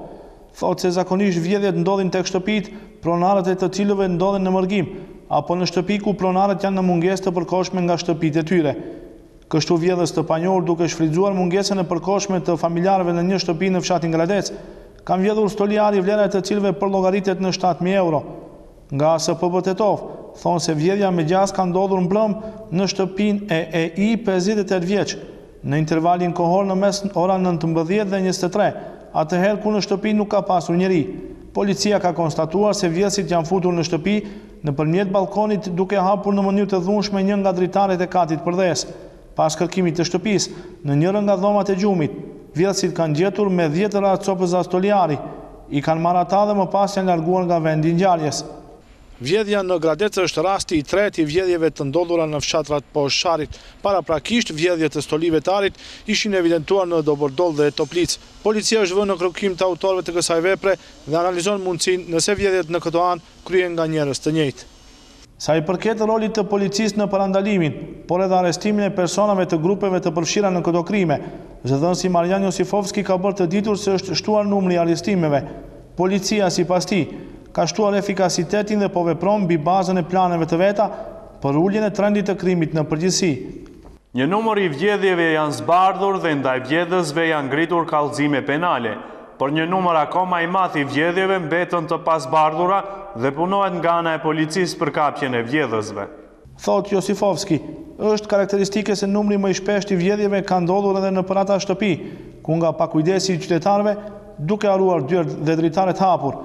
thotë se zakonisht vjedhjet ndodhin tek shtëpitë, pronarët e të cilëve ndodhen në mërgim, apo në shtëpi ku pronarët janë në mungesë të përkohshme nga shtëpitë e tyre. Kështu vjedhës të panjohur, duke shfrytzuar mungesën e përkohshme të familjarëve në një shtëpi në fshatin Gradec, kanë vjedhur stoliari vlera e të cilëve përllogaritet në 7.000 euro. Nga SPB Tetov, thonë se vjedhja me gjas ka ndodhur mbrëm në shtëpinë e EI 58 vjeç, në intervalin kohor në mes ora 19 dhe 23, atëherë ku në shtëpi nuk ka pasur njeri. Policia ka konstatuar se vjedhësit janë futur në shtëpi nëpërmjet balkonit duke hapur në mënyrë të dhunshme një nga dritaret e katit përdhes. Pas kërkimit të shtëpisë, në njërën nga dhomat e gjumit, vjedhësit kanë gjetur me 10 radhë copëza stoliari, i kanë marrë ata dhe më pas janë larguar nga vendi ngjarjes. Vjedhja në Gradec është rasti i tretë i vjedhjeve të ndodhura në fshatrat poshtë Sharit. Paraprakisht, vjedhjet të stolive të Arit ishin evidentuar në Dobërdoll dhe Toplic. Policia është vënë në kërkim të autorëve të kësaj vepre dhe analizon mundësinë nëse vjedhjet në këto anë kryen nga njerëz të njëjtë. Sa i përket rolit të policisë në parandalimin, por edhe arrestimin e personave të grupeve të përfshira në këto krime, zëdhënësi Marjan Josifovski ka bërë të ditur se është shtuar numri i arrestimeve. Policia, sipas tij, ka shtuar efikasitetin dhe po vepron mbi bazën e planeve të veta për uljen e trendit të krimit në përgjithësi. Një numër i vjedhjeve janë zbardhur dhe ndaj vjedhësve janë ngritur kallëzime penale, por një numër akoma i madh i vjedhjeve mbetën të pazbardhura dhe punohet nga ana e policisë për kapjen e vjedhësve. Thot Josifovski, është karakteristike se numri më i shpeshtë i vjedhjeve ka ndodhur edhe në ata shtëpi, ku nga pakujdesi i qytetarëve duke haruar dyert dhe dritaret hapur.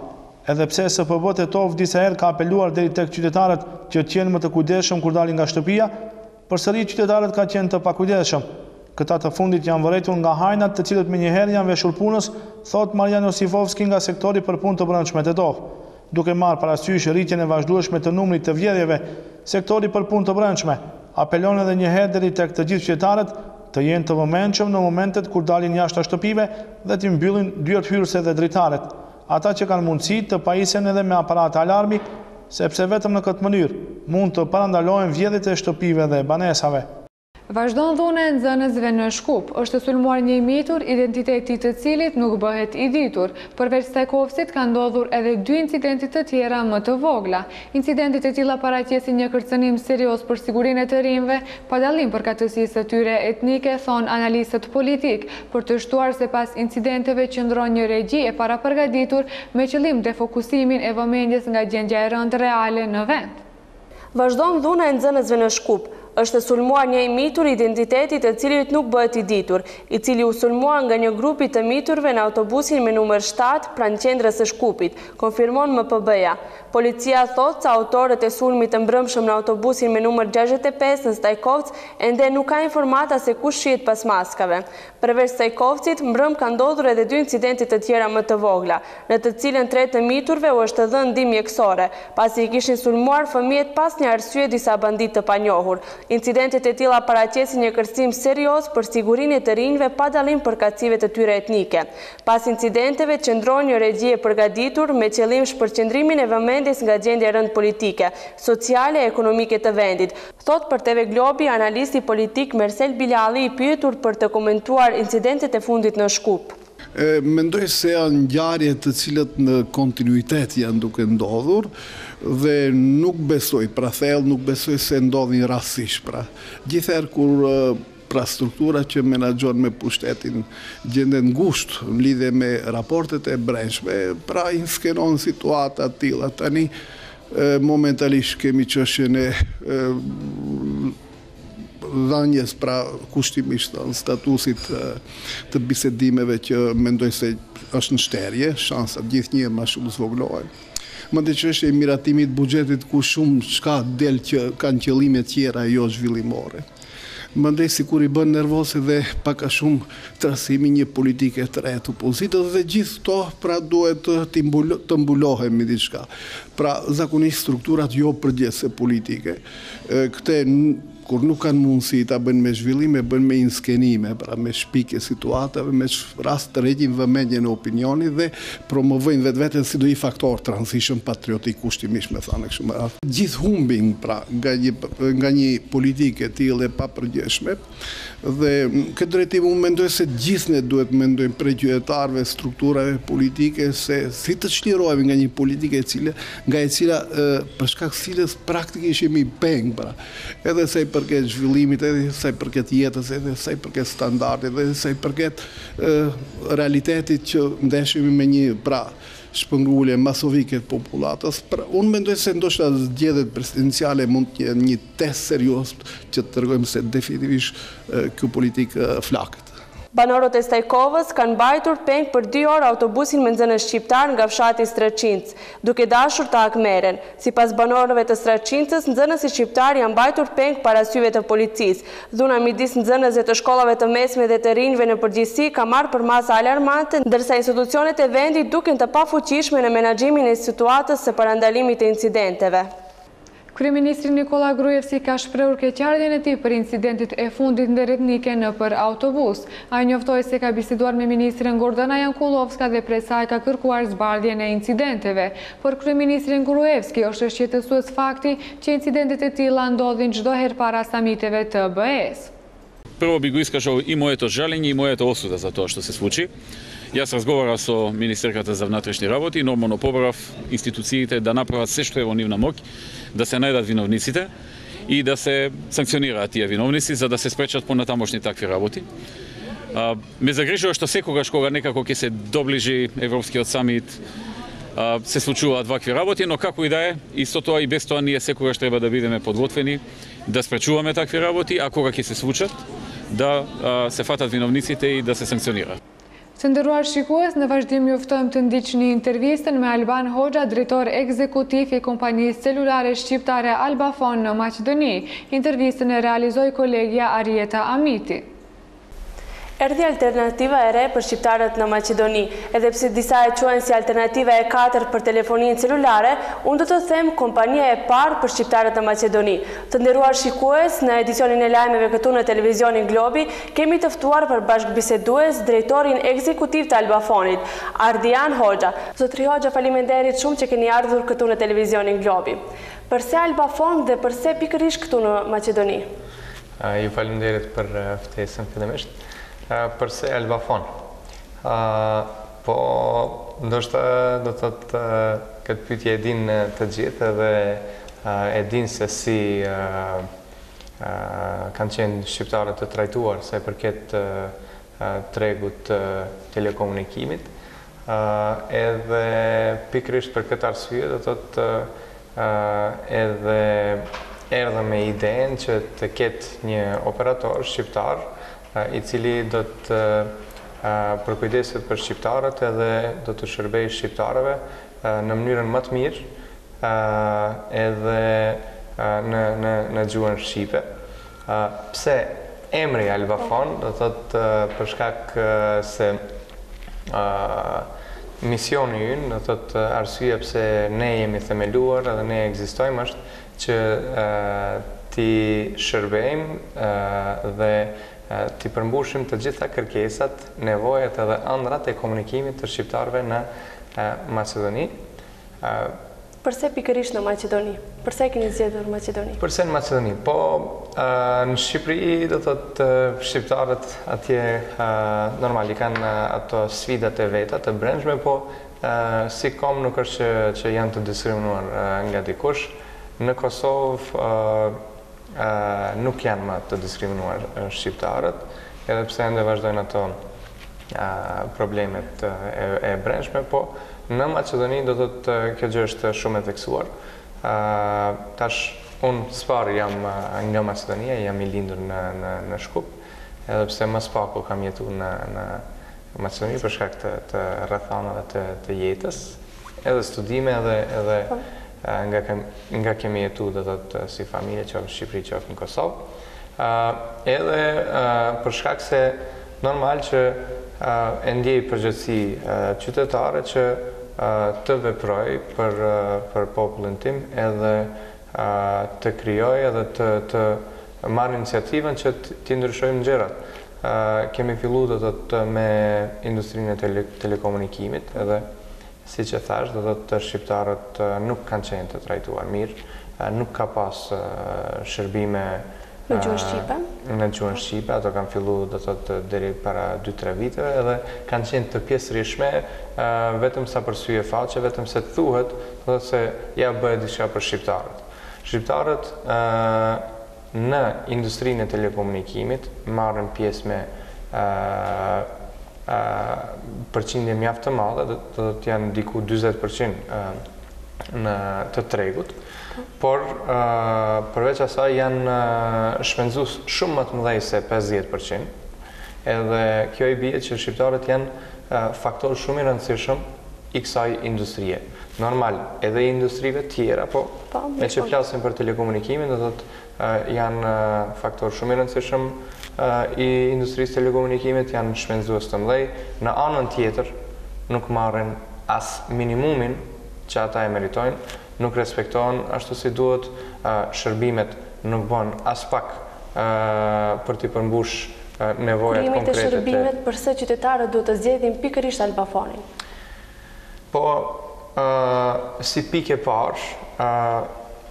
Edhe pse SPB Tetov disa herë ka apeluar deri tek qytetarët që të qenë më të kujdesshëm kur dalin nga shtëpia, përsëri qytetarët ka qenë të pakujdesshëm. Këta të fundit janë vërejtur nga hajnat të cilët menjëherë janë veshur punës, thot Marjan Josifovski nga sektori për punë të brendshme Tetov. Duke marrë parasysh rritjen e vazhdueshme të numrit të vjedhjeve, sektori për punë të brendshme apelon edhe një herë deri tek të gjithë qytetarët të jenë të vëmendshëm në momentet kur dalin jashtë shtëpive dhe të mbyllin dyert hyrëse dhe dritaret. Ata që kanë mundësi të pajisen edhe me aparate alarmi, sepse vetëm në këtë mënyrë mund të parandalohen vjedhjet e shtëpive dhe banesave. Vazhdon dhune e nxënësve në Shkup, është sulmuar një mitur, identiteti të cilit nuk bëhet i ditur. Përveç Stajkovsit ka ndodhur edhe 2 incidentit të tjera më të vogla. Incidentit e tilla paraqesin një kërcënim serios për sigurinë e të rinjve, pa dallim për katësisë të tyre etnike, thon analistët politik, për të shtuar se pas incidenteve qëndron një regji e parapërgatitur me qëllim defokusimin e vëmendjes nga gjendja e rëndë reale në vend. Vazhdon dhuna e nxënësve në Shkup. Është sulmuar një i mitur, identitetit e cilit nuk bëhet i ditur, i cili u sulmua nga një grup i të miturve në autobusin me numër 7 pranë qendrës së Shkupit, konfirmon MPB-ja. Policia thot se autorët e sulmit të mbrëmshëm në autobusin me numër 65 në Stajkovc ende nuk ka informata se kush shihet pas maskave. Përveç Stajkovcit, mbrëm ka ndodhur edhe 2 incidente të tjera më të vogla, në të cilën 3 të miturve u është dhënë ndihmë mjekësore, pasi i kishin sulmuar fëmijët pas një arsye disa banditë të panjohur. Incidentet e tilla paraqesin një kërcënim serios për sigurinë e të rinjve pa dallim për kacive të tyre etnike. Pas incidenteve qëndron një regji e përgatitur me qëllim shpërqendrimin e vëmendjes nga gjendja e rëndë politike, sociale e ekonomike të vendit. Thot për TV Globi analisti politik Mersel Bilalli i pyetur për të komentuar incidentet e fundit në Shkup. Mendoj se janë ngjarje të cilët në kontinuitet janë duke ndodhur dhe nuk besoj, pra thellë nuk besoj se ndodhin rastësisht. Pra gjithherë kur struktura që menaxhon me pushtetin gjenden ngushtë në lidhje me raportet e brendshme, pra i skenon situata të tilla. Tani momentalisht kemi çështjen e dhënjes, pra kushtimisht në statusit të bisedimeve që mendoj se është në shterje, shansat gjithnjë më shumë zvoglohen. Madje çështja e miratimit buxhetit ku shumë çka del që kanë qëllime tjera jo zhvillimore. Mandej sikur i bën nervoz dhe pak a shumë trasimi një politike të re të opozitës dhe gjithë to pra duhet të mbulohemi diçka. Pra zakonisht strukturat jo përgjithëse politike, këte kur nuk kanë mundësi ta bëjnë me zhvillime, bëjnë me inskenime, pra me shpikje situatave, me rast të regjin vëmendje në opinioni dhe promovojnë vetveten si do i faktor transition patriotik kushtimisht me thënë kështu më radh. Gjithë humbin pra nga një politike tillë e papërgjithshme ndjeshme. Dhe këtë drejtim unë mendoj se gjithë ne duhet mendojmë prej qytetarëve, strukturave politike, se si të çlirohemi nga një politike nga e cila për shkak të cilës praktikisht jemi peng, pra. Edhe sa i përket zhvillimit, edhe sa i përket jetës, edhe sa i përket standardit, edhe sa i përket realitetit që ndeshemi me një shpëngulje masovike të populatës. Unë mendoj se ndoshta zgjedhjet presidenciale mund të jenë një test serios që të tregojmë se definitivisht kjo politikë flakët. Banorët e Stajkovës kanë mbajtur peng për 2 orë autobusin me nxënës shqiptar nga fshati Straçinc, duke dashur ta akmeren. Sipas banorëve të Straçincës, nxënësit shqiptar janë mbajtur peng para syve të policisë. Dhuna midis nxënësve të shkollave të mesme dhe të rinjve në përgjithësi ka marrë përmasa alarmante, ndërsa institucionet e vendit duken të pafuqishme në menaxhimin e situatës së parandalimit të incidenteve. Kryeministri Nikola Gruevski ka shprehur keqardhjen e tij për incidentit e fundit ndërrjetnike nëpër autobus. Ai njoftoi se ka biseduar me ministrin Gordana Jankullovska dhe prej saj ka kërkuar zbardhjen e incidenteve. Por kryeministrin Gruevski është shqetësues fakti që incidentet e tilla ndodhin çdo herë para samiteve të BE-s. Prvo bih iskazao i moje to žaljenje i moje to osuda za to što se случи. Јас разговарав со министерката за внатрешни работи и нормално побарав институциите да направат се што е во нивна моќ, да се најдат виновниците и да се санкционираат тие виновници за да се спречат понатамошни такви работи. Ме загрижува што секогаш кога некако ќе се доближи Европскиот самит се случуваат вакви работи, но како и да е, исто тоа и без тоа ние секогаш треба да бидеме подготвени да спречуваме такви работи, а кога ќе се случат да се фатат виновниците и да се санкционираат. Të nderuar shikues, në vazhdim ju ftojmë të ndiqni intervistën me Alban Hoxha, drejtor ekzekutiv i kompanisë celulare shqiptare Albafon në Maqedoni. Intervistën e realizoi kolegja Arieta Amiti. Erdhi alternativa e re për shqiptarët në Maqedoni, edhe pse disa e quajnë si alternativa e 4 për telefoninë celulare, unë do të them kompania e parë për shqiptarët në Maqedoni. Të nderuar shikues, në edicionin e lajmeve këtu në televizionin Globi, kemi të ftuar për bashkëbisedues drejtorin ekzekutiv të Albafonit, Ardian Hoxha. Zotri Hoxha, faleminderit shumë që keni ardhur këtu në televizionin Globi. Përse Albafon dhe përse pikërisht këtu në Maqedoni? Ju faleminderit për ftesën fillimisht. Përse Albafon? Po, ndoshta do të thotë këtë pyetje e din të gjithë dhe e din se si kanë qenë shqiptarët të trajtuar sa i përket tregut të telekomunikimit. Edhe pikërisht për këtë arsye do të thotë edhe erdhëm me idenë që të ketë një operator shqiptar i cili do të përkujdeset për shqiptarët edhe do të shërbejë shqiptarëve në mënyrën më të mirë edhe në gjuhën shqipe. Pse emri Albafon, do thotë për shkak se misioni ynë, do thotë arsye pse ne jemi themeluar edhe ne ekzistojmë është që ti shërbejmë dhe ti përmbushim të gjitha kërkesat, nevojat edhe ëndrat e komunikimit të shqiptarëve në Maqedoni. Përse pikërisht në Maqedoni? Përse keni zgjedhur Maqedoni? Përse në Maqedoni? Po, në Shqipëri do thotë shqiptarët atje normal i kanë ato sfidat e veta të brendshme, po si kom nuk është që janë të diskriminuar nga dikush. Në Kosovë nuk janë më të diskriminuar shqiptarët, edhe pse ende vazhdojnë ato problemet e brendshme, po në Maqedoni do thotë kjo gjë është shumë e theksuar. Tash unë s'pari jam nga Maqedonia, jam i lindur në Shkup, edhe pse më s'paku kam jetu në Maqedoni për shkak të rrethanave të jetës, edhe studime edhe nga kemi jetu dhe thotë si familje qoftë në Shqipëri, qoftë në Kosovë. Edhe për shkak se normal që e ndjej përgjithësi qytetare që të veproj për popullin tim edhe të krijoj edhe të marrë iniciativën që t'i ndryshojmë gjërat. Kemi fillu dhe thotë me industrinë e telekomunikimit edhe si që thash, do të shqiptarët nuk kanë qenë të trajtuar mirë, nuk ka pas shërbime Në gjuhën shqipe? Në gjuhën shqipe, ato kanë fillu, do thotë, deri para 2-3 viteve, edhe kanë qenë të pjesërishme, vetëm sa për syje faqe, vetëm se të thuhet, do thotë se ja bëhet diçka për shqiptarët. Shqiptarët në industrinë e telekomunikimit marrin pjesë me përqindje mjaft të madhe, do të janë diku 40% në të tregut, por përveç asaj janë shpenzues shumë më të mëdhej se 50%, edhe kjo i bie që shqiptarët janë faktor shumë i rëndësishëm i kësaj industrie. Normal, edhe i industrive tjera, po me që flasim për telekomunikimin, do thotë janë faktor shumë i rëndësishëm i industrisë telekomunikimit, janë shpenzues të mëdhej, në anën tjetër nuk marrin as minimumin që ata e meritojnë, nuk respektojnë ashtu si duhet, shërbimet nuk bën as pak për t'i përmbush nevojat konkrete. Kurimit e shërbimet, përse qytetarët duhet të zgjedhin pikërisht Albafonin? Po, si pikë e parë,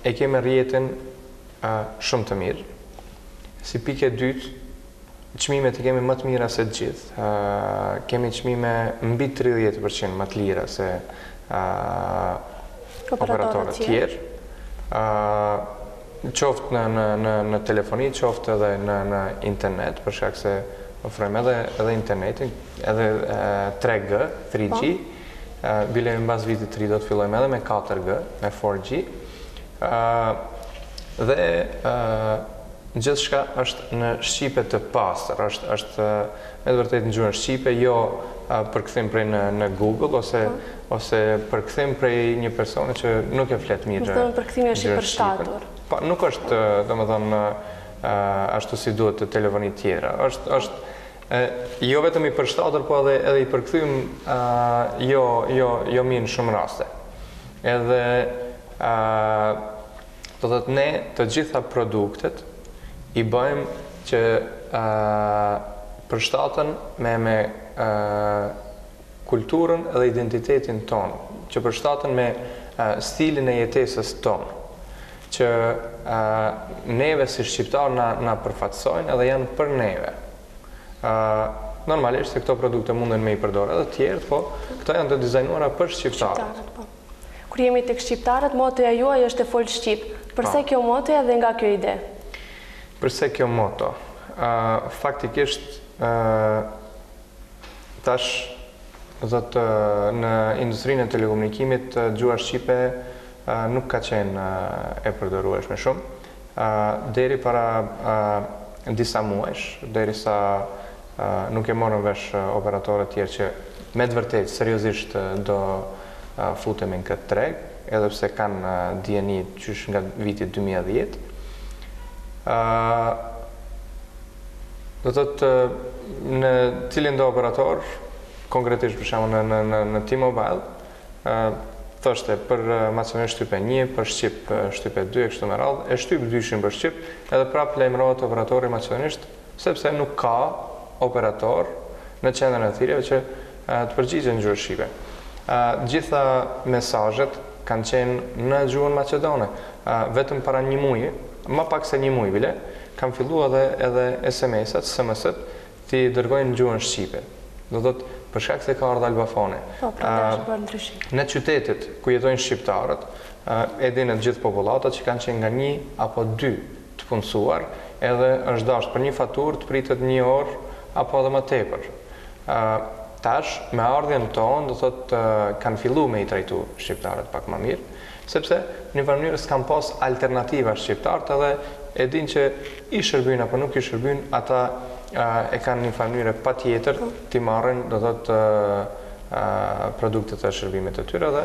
e kemi rrjetin shumë të mirë. Si pikë e dytë, çmimet e kemi më të mira se të gjithë. Kemi çmime mbi 30% më të lira se operatorët tjerë, qoftë në telefoni, qoftë edhe në internet, për shkak se ofrojmë edhe internetin, edhe 3G, 3G, bile në bazë vitit 3 do të fillojmë edhe me 4G, me 4G, dhe gjithçka është në shqipe të pastër, është me të vërtetë në gjuhën shqipe, jo përkthim prej në Google, ose përkthim prej një personi që nuk e flet mirë. Më thënë përkthimi është i përshtatur. Nuk është, domethënë, ashtu si duhet të telefonit tjera. Është jo vetëm i përshtatur, po edhe i përkthim jo mirë në shumë raste. Edhe do të ne të gjitha produktet i bëjmë që përshtaten me kulturën edhe identitetin tonë, që përshtaten me stilin e jetesës tonë, që neve si shqiptarë na përfatsojnë edhe janë për neve. Normalisht se këto produkte munden me i përdorë edhe tjerët, po këto janë të dizajnuara për shqiptarët. Kur jemi tek shqiptarët, motoja juaj është e fol shqip. Përse kjo motoja dhe nga kjo ide? Përse kjo moto? Faktikisht, tash, në industrinë e telekomunikimit, gjuha shqipe nuk ka qenë e përdorueshme shumë. Deri para disa muajsh, deri sa nuk e morën vesh operatorët tjerë që me të vërtetë seriozisht do futemi në këtë treg, edhe pse kanë dieni qysh nga viti 2010. Do thotë në cilin do operator, konkretisht për shembull në T-Mobile, thoshte për Macedoni shtype 1, për Shqip shtype 2 e kështu me radhë, e shtyp dyshin për Shqip, edhe prapë lajmërohet operatori macedonisht, sepse nuk ka operator në qendrën e thirrjeve që të përgjigjen në gjuhën shqipe. Gjitha mesazhet kanë qenë në gjuhën maqedone, vetëm para një muaji, më pak se një muaj bile, kanë filluar edhe SMS-at, SMS-at, ti dërgojnë në gjuhën shqipe. Do thotë për shkak se ka ardhur Albafone. Në qytetet ku jetojnë shqiptarët, e dinë të gjithë popullata që kanë qenë nga 1 apo 2 të punësuar, edhe është dashur për një faturë të pritet 1 orë apo edhe më tepër. Tash, me ardhjen tonë, do thotë kanë filluar me i trajtu shqiptarët pak më mirë, sepse në një mënyrë s'kan pas alternativa shqiptarët, edhe e din që i shërbyn apo nuk i shërbyn, ata e kanë një mënyrë patjetër t'i marrin, do thotë produktet e shërbimit të tyre, dhe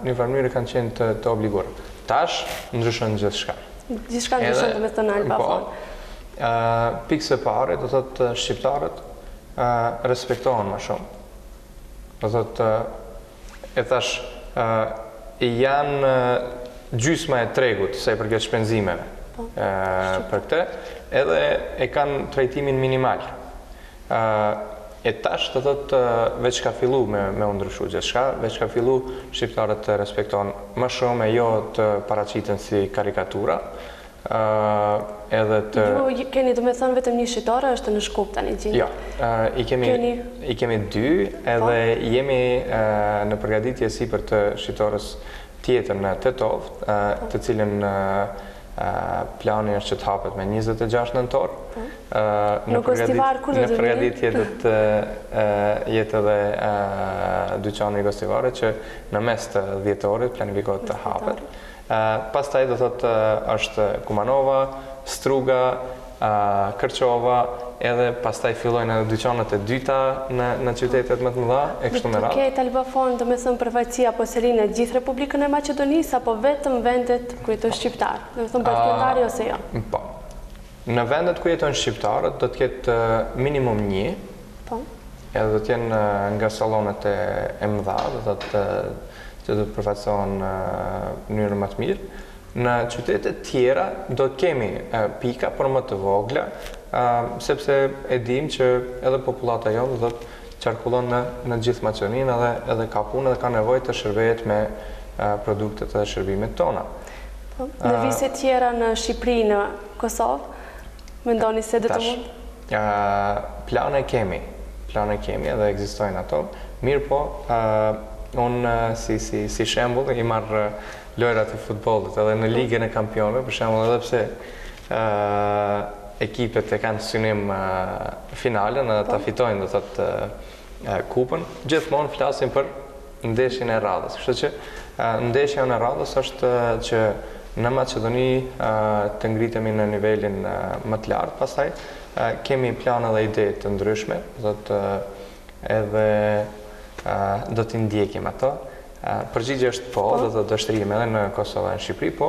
një mënyrë kanë qenë të obliguar. Tash ndryshon gjithçka. Gjithçka ndryshon, do të thonë Albafon. Pikë së pare, do thotë shqiptarët respektohen më shumë. Do thotë, e thash, janë gjysma e tregut se i përket shpenzimeve për këtë, edhe e kanë trajtimin minimal. E tash të thotë veç ka fillu me u ndryshu gjithçka, veç ka fillu shqiptarët të respektohen më shumë e jo të paraqiten si karikatura, edhe të... Ju keni do me thënë vetëm një shqiptare, është në Shkup tani gjeni? Jo, i kemi dy, edhe jemi në përgatitje si për të shqiptarës tjetër në Tetov, të cilën plani është që të hapet me 26 nëntor. Në Gostivar, kur do të vini? Në përgatitje do të jetë edhe dyqani i Gostivare që në mes të dhjetorit planifikohet të hapet. Pastaj do thotë është Kumanova, Struga, Kërqova, edhe pastaj fillojnë edhe dyqanet e dyta në qytetet më të mëdha, e kështu me radhë. Këtë Albafon, do me thënë përfaqësia apo selinë e gjithë Republikën e Maqedonisë, apo vetëm vendet ku jetojnë shqiptarë? Do me thënë bashkëtari ose jo? Po. Në vendet ku jetojnë shqiptarët, do të ketë minimum një, edhe do të jenë nga salonet e mëdha, do të që do të përfaqësohen në mënyrë më të mirë. Në qytetet tjera do të kemi pika, por më të vogla, sepse e dim që edhe populata jonë do të qarkullon në gjithë Maqedoninë edhe ka punë dhe ka nevojë të shërbehet me produktet dhe shërbimet tona. Në vise tjera në Shqipëri, në Kosovë, mendoni se do të mund? Plane kemi edhe ekzistojnë ato, mirë po, unë si shembull i marrë lojrat e futbollit edhe në ligën e kampionëve, për shembull edhe pse ekipet e kanë synim finalen edhe ta fitojnë do thotë kupën, gjithmonë flasin për ndeshjen e radhës. Kështu që ndeshja e radhës është që në Maqedoni të ngritemi në nivelin më të lartë, pastaj kemi plane dhe ide të ndryshme, do të edhe do t'i ndjekim ato. Përgjigje është po, do të shtrijmë edhe në Kosovë e në Shqipëri, po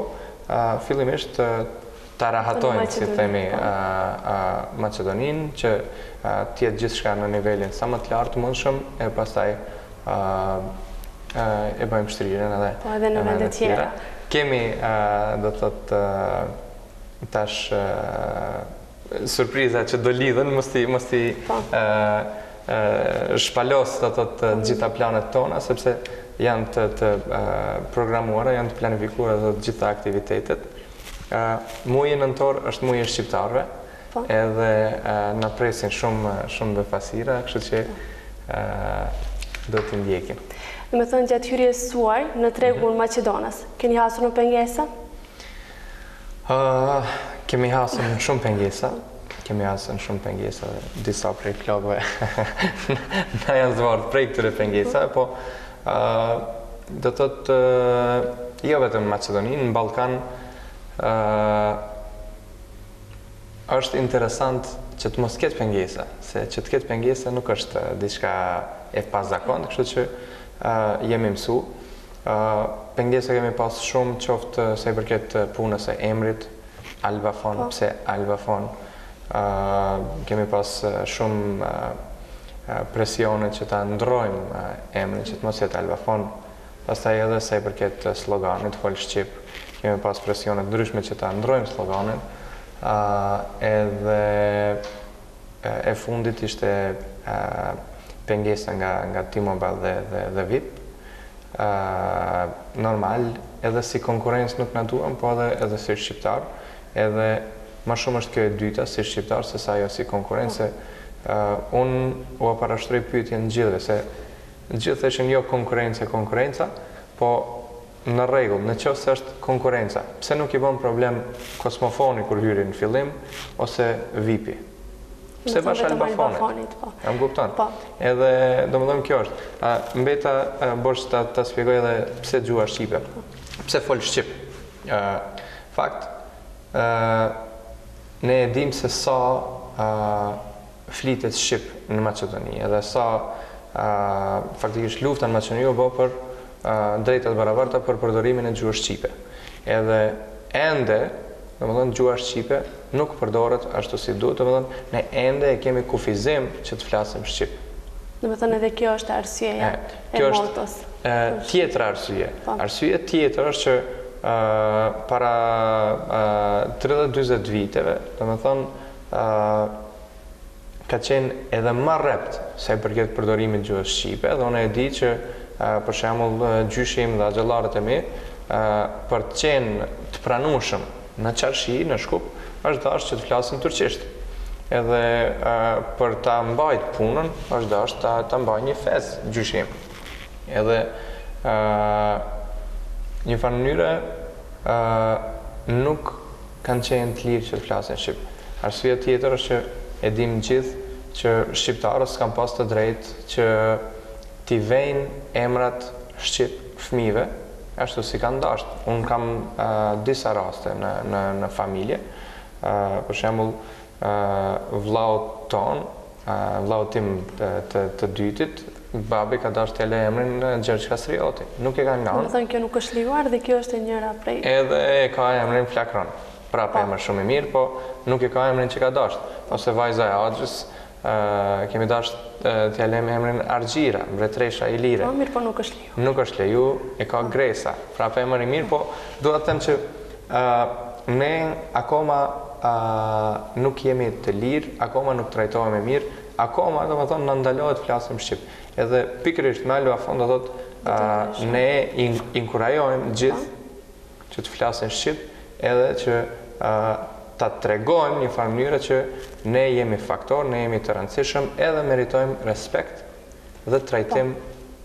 fillimisht të rahatojmë, si themi, Maqedoninë, që tjetë gjithçka në nivelin sa më të lartë mundshëm, e pastaj e bëjmë shtrirjen edhe në vendet tjera. Kemi, do të thotë, tash surpriza që do lidhen, mos ti shpalos të gjitha planet tona, sepse janë të programuara, janë të planifikuara dhe gjitha aktivitetet. Muji nëntor është muji shqiptarve, edhe në presin shumë befasira, kështu që do t'i ndjekim. Në me thënë gjatë hyrjes suaj në tregun Maqedonas, keni hasur në pengesa? Kemi hasur në shumë pengesa. Disa prej plagëve na janë zvarë prej këtyre pengesa, po do të thotë jo vetëm në Maqedoninë, në Ballkan është interesant që të mos ketë pengesa, se që të ketë pengesa nuk është diçka e pazakontë, kështu që jemi mësu. Pengesa kemi pas shumë, qoftë se i përket punës e emrit, Albafon, pse Albafon. Kemi pas shumë presione që ta ndrojmë emrin, që të mos jetë Albafon. Pastaj edhe sa i përket sloganit, fol shqip, kemi pas presione ndryshme që ta ndrojmë sloganin. Edhe e fundit ishte pengesa nga T-Mobile dhe VIP. Normal, edhe si konkurencë nuk na duam, po edhe si shqiptar, edhe ma shumë është kjo e dyta, si shqiptar, se sa jo si konkurencë. Unë u parashtroj pyetjen gjithëve, se gjithë theshin jo konkurenca, po në rregull, në qoftë se është konkurenca, pse nuk i bën problem Kosmofoni kur hyri në fillim, ose VIP-i? Pse bash Albafonit? Jam kupton. Edhe, domethënë kjo është. Mbeta bosh ta shpjegoj edhe pse gjua shqipe. Pse fol shqip? Fakt, ne e dim se sa flitet shqip në Maqedoni, edhe sa faktikisht lufta në Maqedoni u bë për drejtat barabarta për përdorimin e gjuhës shqipe. Edhe ende, domethënë gjuha shqipe nuk përdoret ashtu si duhet, domethënë ne ende e kemi kufizim që të flasim shqip. Domethënë edhe kjo është arsyeja e motos. Tjetër arsye. Arsye tjetër është që para 30-40 viteve, domethënë ka qenë edhe më rrept sa i përket përdorimit gjuhës shqipe, dhe unë e di që për shembull gjyshi im dhe axhellarët e mi për të qenë të pranueshëm Në Qarshi, në Shkup, është dashur që të flasin turqisht. Edhe për ta mbajt punën, është dashur ta mbajë një fez gjyshim. Edhe një farë mënyre nuk kanë qenë të lirë që të flasin shqip. Arsyeja tjetër është që e dim gjithë që shqiptarët s'kan pas të drejtë që t'i vejnë emrat shqip fëmijëve, ashtu si kanë dashur. Unë kam disa raste në familje, për shembull vllau ton, vllau tim të dytit, babi ka dashur t'ia lë emrin Gjergj Kastrioti. Nuk e ka ngan. Do të thënë kjo nuk është lejuar dhe kjo është e njëra prej. Edhe e ka emrin Flakron. Prapë emër shumë i mirë, po nuk e ka emrin që ka dashur. Ose vajza e Axhës, kemi dashur t'ia lëmë emrin Argjira, mbretëresha e lire. Po mirë, po nuk është leju. Nuk është leju, e ka Gresa. Prapë emër i mirë, po dua të them që ne akoma nuk jemi të lirë, akoma nuk trajtohemi mirë, akoma do të thonë na ndalohet të flasim shqip. Edhe pikërisht me Alba Fond do thotë ne inkurajojmë gjithë që të flasin shqip, edhe që ta tregojmë një farë mënyre që ne jemi faktor, ne jemi të rëndësishëm, edhe meritojmë respekt dhe trajtim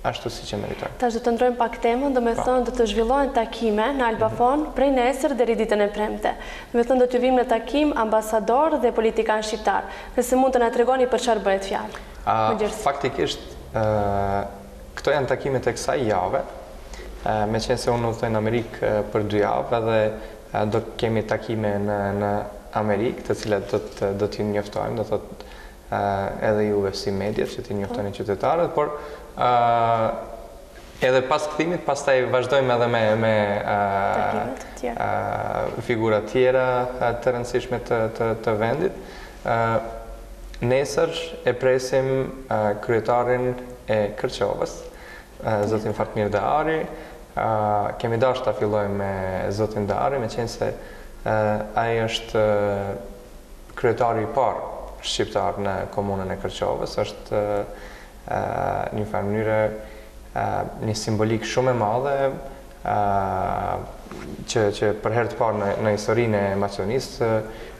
ashtu si që meritojmë. Tash do të ndrojmë pak temën, do me thënë do të zhvillohen takime në Alba Fond prej nesër deri ditën e premte. Do me thënë do të vim në takim ambasador dhe politikan shqiptar. Nëse mund të na tregoni për çfarë bëhet fjalë. Faktikisht këto janë takimet e kësaj jave, me qenë se unë udhtoj në Amerikë për 2 javë dhe do kemi takime në Amerikë, të cilat do t'ju njoftojmë, do thotë edhe juve si mediat që t'ju njoftojnë qytetarët, por edhe pas këthimit, pastaj vazhdojmë edhe me figura tjera të rëndësishme të vendit. Nesër e presim kryetarin e Kërqovës, zotin Fatmir Dehari. Kemi dashur ta fillojmë me zotin Dehari, me qenë se ai është kryetari i parë shqiptar në komunën e Kërqovës, është një farë mënyre një simbolik shumë e madhe që për herë të parë në historinë e Maqedonisë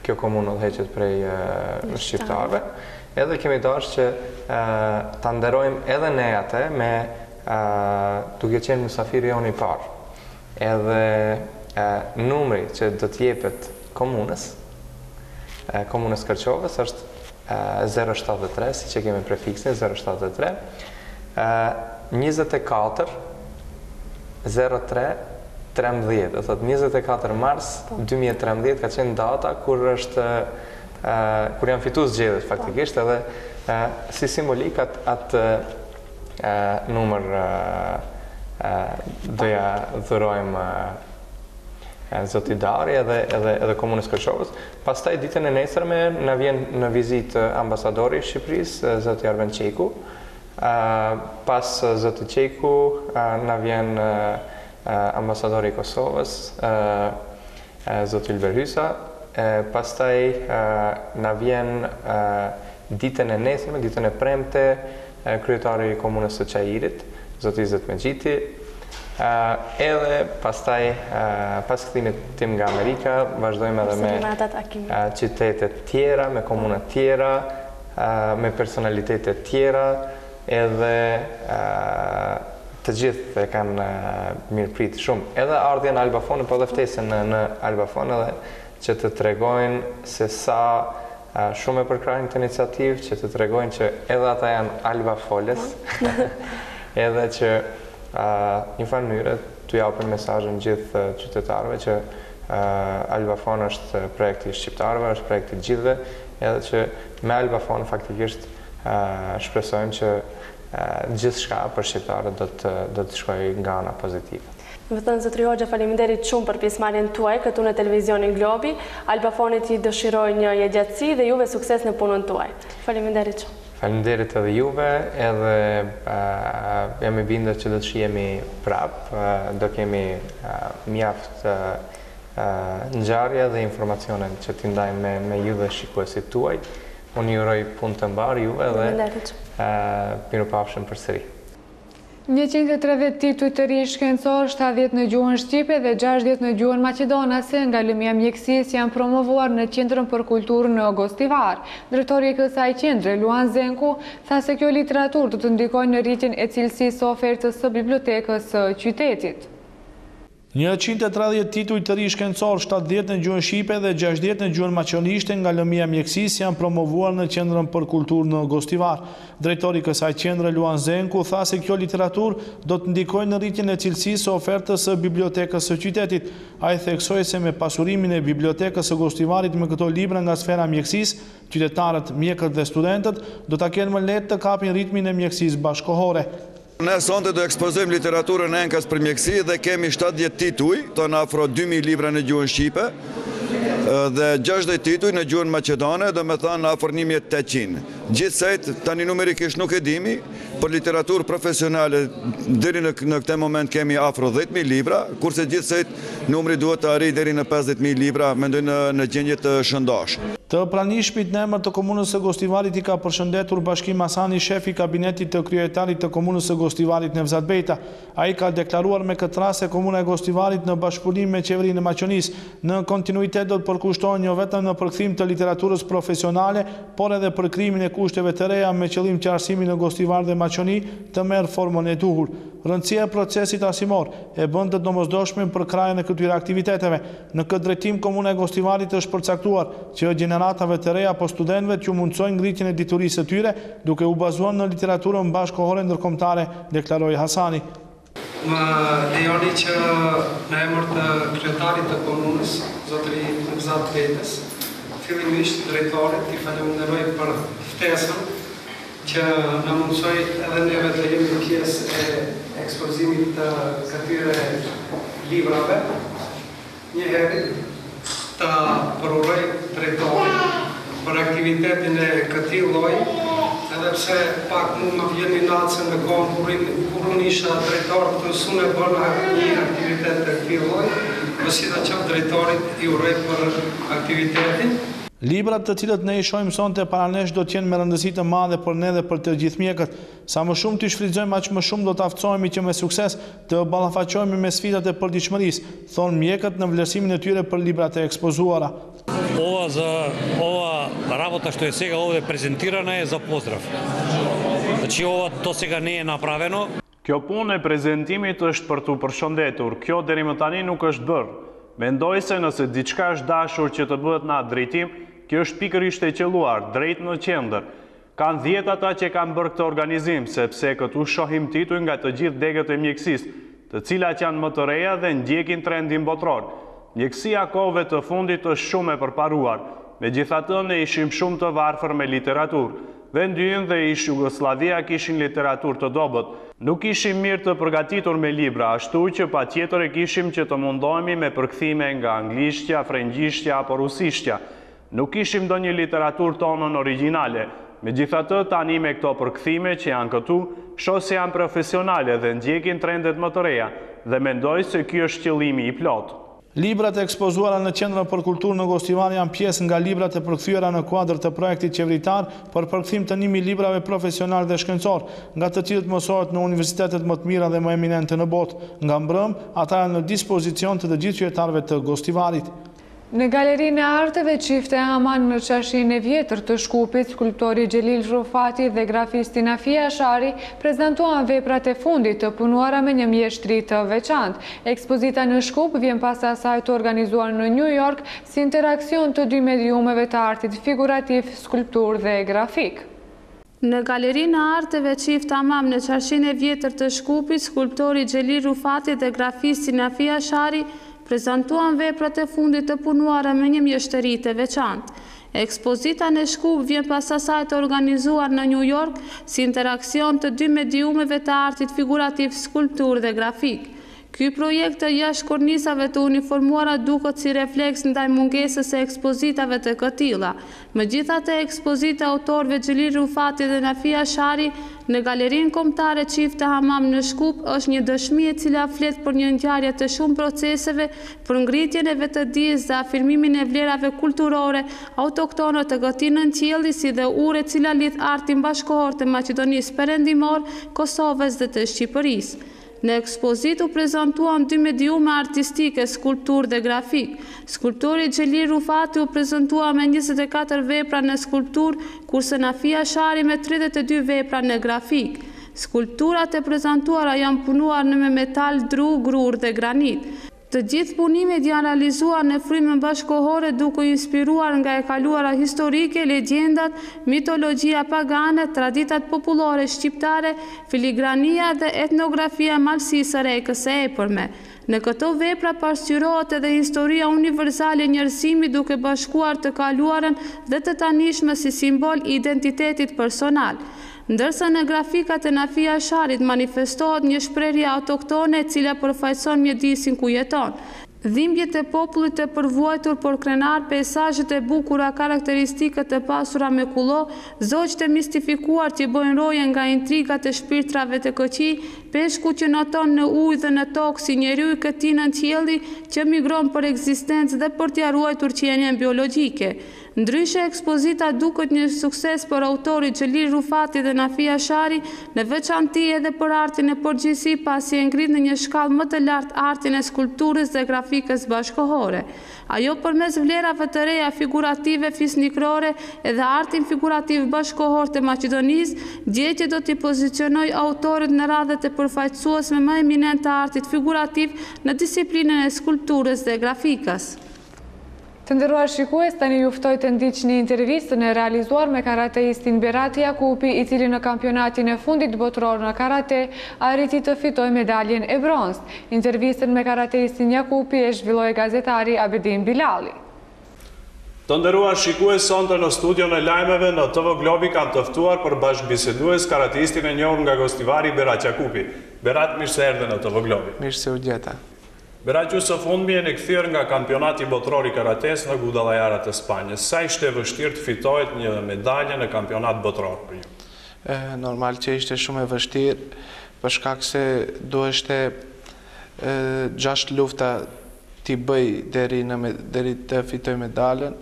kjo komunë udhëheqet prej shqiptarëve. Edhe kemi dashur që ta nderojmë edhe ne atë me duke qenë mysafiri jonë i parë. Edhe numri që do të jepet komunës Kërqovës është 073, si që kemi prefiksin 073, 24 03 13, do thotë 24 mars 2013 ka qenë data kur janë fituar zgjedhjet faktikisht, edhe si simbolik atë numër doja dhurojmë zoti Dari edhe komunës Kërqovës. Pastaj ditën e nesërme na vjen në vizitë ambasadori i Shqipërisë, zoti Arben Qeku. Pas zoti Qeku na vjen ambasadori i Kosovës, zoti Ylber Hysa. Pastaj na vjen ditën e nesërme, ditën e premte, kryetari i komunës së Çajirit, zoti Izzet Mexhiti. Edhe pastaj pas këthimit tim nga Amerika vazhdojmë edhe me qytetet tjera, me komunat tjera, me personalitetet tjera, edhe të gjithë e kanë mirëprit shumë. Edhe ardhja në Alba Fond, po dhe ftesën në Alba Fond, edhe që të tregojnë se sa shumë e përkrajnë të iniciativë, që të tregojnë që edhe ata janë Alba Foles, edhe që një farë mënyre të japin mesazhin gjithë qytetarëve që Alba Fond është projekti i shqiptarëve, është projekti i gjithëve, edhe që me Alba Fond faktikisht shpresojmë që gjithçka për shqiptarët do të shkojë nga ana pozitive. Më thënë, zotri Hoxha, faleminderit shumë për pjesëmarrjen tuaj këtu në televizionin Globi. Alba Fondit i dëshiroj një jetëgjatësi dhe juve sukses në punën tuaj. Faleminderit shumë. Faleminderit edhe juve, edhe jam i bindur që do të shihemi prapë, do kemi mjaft ngjarje dhe informacione që t'i ndajmë me ju dhe shikuesit tuaj. Unë ju uroj punë të mbarë juve dhe mirupafshim përsëri. 103 tituj të ri shkencor, 70 në gjuhën shqipe dhe 60 në gjuhën maqedonase nga lëmia mjekësisë janë promovuar në Qendrën për Kulturë në Gostivar. Drejtori i kësaj qendre, Luan Zenku, tha se kjo literaturë do të ndikojë në rritjen e cilësisë së ofertës së bibliotekës së qytetit. 130 tituj të ri shkencor, 70 në gjuhën shqipe dhe 60 në gjuhën maqedonishte nga lëmia mjekësisë janë promovuar në Qendrën për Kulturë në Gostivar. Drejtori i kësaj qendre, Luan Zenku, tha se kjo literaturë do të ndikojë në rritjen e cilësisë së ofertës së bibliotekës së qytetit. Ai theksoi se me pasurimin e bibliotekës së Gostivarit me këto libra nga sfera mjekësisë, qytetarët, mjekët dhe studentët do ta kenë më lehtë të kapin ritmin e mjekësisë bashkëkohore. Ne sonte do ekspozojmë literaturën e Enkas për mjekësi dhe kemi 70 tituj, të në afro 2000 libra në gjuhën shqipe dhe 60 tituj në gjuhën maqedone, do me thënë në afro 1800. Gjithsejt, tani numerikisht nuk e dimi, për literaturë profesionale deri në këtë moment kemi afro 10.000 libra, kurse gjithsejt numri duhet të arrijë deri në 50.000 libra, mendoj në gjendje të shëndosh. Të pranishmit në emër të komunës së Gostivarit i ka përshëndetur Bashkim Hasani, shefi i kabinetit të kryetarit të komunës së Gostivarit Nevzat Bejta. Ai ka deklaruar me këtë rast se komuna e Gostivarit në bashkëpunim me qeverinë e Maqedonisë në kontinuitet do të përkushtohen jo vetëm në përkthim të literaturës profesionale, por edhe për krijimin e kushteve të reja me qëllim që arsimi në Gostivar dhe Maqedoni të merr formën e duhur. Rëndësia e procesit arsimor e bën të domosdoshme për krajën e këtyre aktiviteteve. Në këtë drejtim komuna e Gostivarit është përcaktuar që gjeneratave të reja apo studentëve që mundsojnë ngritjen e diturisë së tyre, duke u bazuar në literaturën bashkëkohore ndërkombëtare, deklaroi Hasani. Më lejoni që në emër të kryetarit të komunës, zotëri Nevzat Bejtës, fillimisht drejtorit i falenderoj për ftesën që në mundsoj edhe neve të jemi pjesë e ekspozimit të këtyre librave. Njëherë të përuroj drejtorit për aktivitetin e këtij lloji, edhe pse pak mund më vjen një natë në kohën kur unë isha drejtor të mësuar bëna një aktivitet të këtij lloji, megjithatë drejtorit i uroj për aktivitetin. Librat të cilët ne i shohim sonte paranesh do të jenë me rëndësi të madhe për ne dhe për të gjithë mjekët. Sa më shumë të shfrytëzojmë, aq më shumë do të aftësohemi që me sukses të ballafaqohemi me sfidat e përditshmërisë, thonë mjekët në vlerësimin e tyre për librat e ekspozuara. Ova работа što je сега ovdje prezentirana je za pozdrav. Znači to сега не е направено. Kjo punë e prezentimit është për t'u përshëndetur. Kjo deri më tani nuk është bërë. Mendoj se nëse diçka është dashur që të bëhet në atë drejtim, kjo është pikërisht e qelluar, drejt në qendër. Kanë 10 ata që kanë bërë këtë organizim, sepse këtu shohim tituj nga të gjithë degët e mjekësisë, të cilat janë më të reja dhe ndjekin trendin botror. Mjekësia kohëve të fundit është shumë e përparuar, megjithatë ne ishim shumë të varfër me literaturë. Vendi ynë dhe ish Jugosllavia kishin literaturë të dobët. Nuk ishim mirë të përgatitur me libra, ashtu që patjetër e kishim që të mundohemi me përkthime nga anglishtja, frëngjishtja apo rusishtja. Nuk ishim ndonjë literaturë tonën origjinale. Megjithatë, tani me këto përkthime që janë këtu, shoh se janë profesionale dhe ndjekin trendet më të reja dhe mendoj se ky është qëllimi i plotë. Librat e ekspozuara në Qendrën për Kulturë në Gostivar janë pjesë nga librat e përkthyera në kuadër të projektit qeveritar për përkthim të 1000 librave profesional dhe shkencor, nga të cilët mësohet në universitetet më të mira dhe më eminente në botë. Nga mbrëm, ata janë në dispozicion të gjithë qytetarëve të Gostivarit. Në Galerinë e Arteve Çifte Haman në Çarshinë e vjetër të Shkupit, skulptori Xhelil Rufati dhe grafisti Nafia Shari prezantuan veprat e fundit të punuara me një mjeshtri të veçantë. Ekspozita në Shkup vjen pas asaj të organizuar në New York si interaksion të dy mediumeve të artit figurativ, skulptur dhe grafik. Në Galerinë e Arteve Çifte Haman në Çarshinë e vjetër të Shkupit, skulptori Xhelil Rufati dhe grafisti Nafia Shari prezantuan veprat e fundit të punuara me një mjeshtri të veçantë. Ekspozita në Shkup vjen pas asaj të organizuar në New York si interaksion të dy mediumeve të artit figurativ, skulptur dhe grafik. Ky projekt të jashtë kornisave të uniformuara duket si refleks ndaj mungesës së ekspozitave të këtilla. Megjithatë, ekspozita autorëve Xhelir Rufati dhe Nafia Shari në Galerinë Kombëtare Çifte Hamam në Shkup është një dëshmi e cila flet për një ngjarje të shumë proceseve për ngritjen e vetëdijes dhe afirmimin e vlerave kulturore autoktone të këtij nëntjelli, si dhe ure e cila lidh artin bashkëkohor të Maqedonisë Perëndimore, Kosovës dhe të Shqipërisë. Në ekspozitë u prezantuan 2 mediume artistike, skulpturë dhe grafik. Skulptori Xhelir Rufati u prezantua me 24 vepra në skulpturë, kurse Nafia Shari me 32 vepra në grafik. Skulpturat e prezantuara janë punuar në metal, dru, grur dhe granit. Të gjithë punimet janë realizuar në frymën bashkëkohore duke inspiruar nga e kaluara historike, legjendat, mitologjia pagane, traditat popullore shqiptare, filigrania dhe etnografia malësisë rekës e epërme. Në këto vepra pasqyrohet edhe historia universale e njerëzimit duke bashkuar të kaluarën dhe të tanishme si simbol i identitetit personal. Ndërsa në grafikat e Nafia Sharit manifestohet një shprehje autoktone e cila përfaqëson mjedisin ku jeton. Dhimbjet e popullit të përvuajtur por krenar, peizazhet e bukura, karakteristikët e pasura me kullo, zogjt e mistifikuar që bojnë roje nga intrigat e shpirtrave të këqij, peshku që noton në ujë dhe në tokë si njeriu i këtij nëntjelli që migron për ekzistencë dhe për t'ia ruajtur qienjen biologjike. Ndryshe, ekspozita duket një sukses për autorit Xhelir Rufati dhe Nafia Shari, në veçanti edhe për artin e përgjithësi, pasi e ngrit në një shkallë më të lartë artin e skulpturës dhe grafikës bashkëkohore. Ajo përmes vlerave të reja figurative fisnikrore edhe artin figurativ bashkëkohor të Maqedonisë, gjë që do t'i pozicionoj autorit në radhët e përfaqësuesme më eminent të artit figurativ në disiplinën e skulpturës dhe grafikës. Të nderuar shikues, tani ju ftoj të ndiqni intervistën e realizuar me karateistin Berat Jakupi, i cili në kampionatin e fundit botror në karate arriti të fitojë medaljen e bronzë. Intervistën me karateistin Jakupi e zhvilloi gazetari Abedin Bilali. Të nderuar shikues, sonte në studion e lajmeve në TV Globi kanë të ftuar për bashkëbisedues karateistin e njohur nga Gostivari Berat Jakupi. Berat, mirë se erdhe në TV Globi. Mirë se u gjeta. Berat, ju së fundmi e në këthyrë nga kampionati botror i karates në Guadalajara të Spanjës. Sa ishte vështirë të fitohet një medalje në kampionat botror për ju? Normal që ishte shumë e vështirë, për shkak se duheshte 6 lufta t'i bëj deri të fitoj medaljen,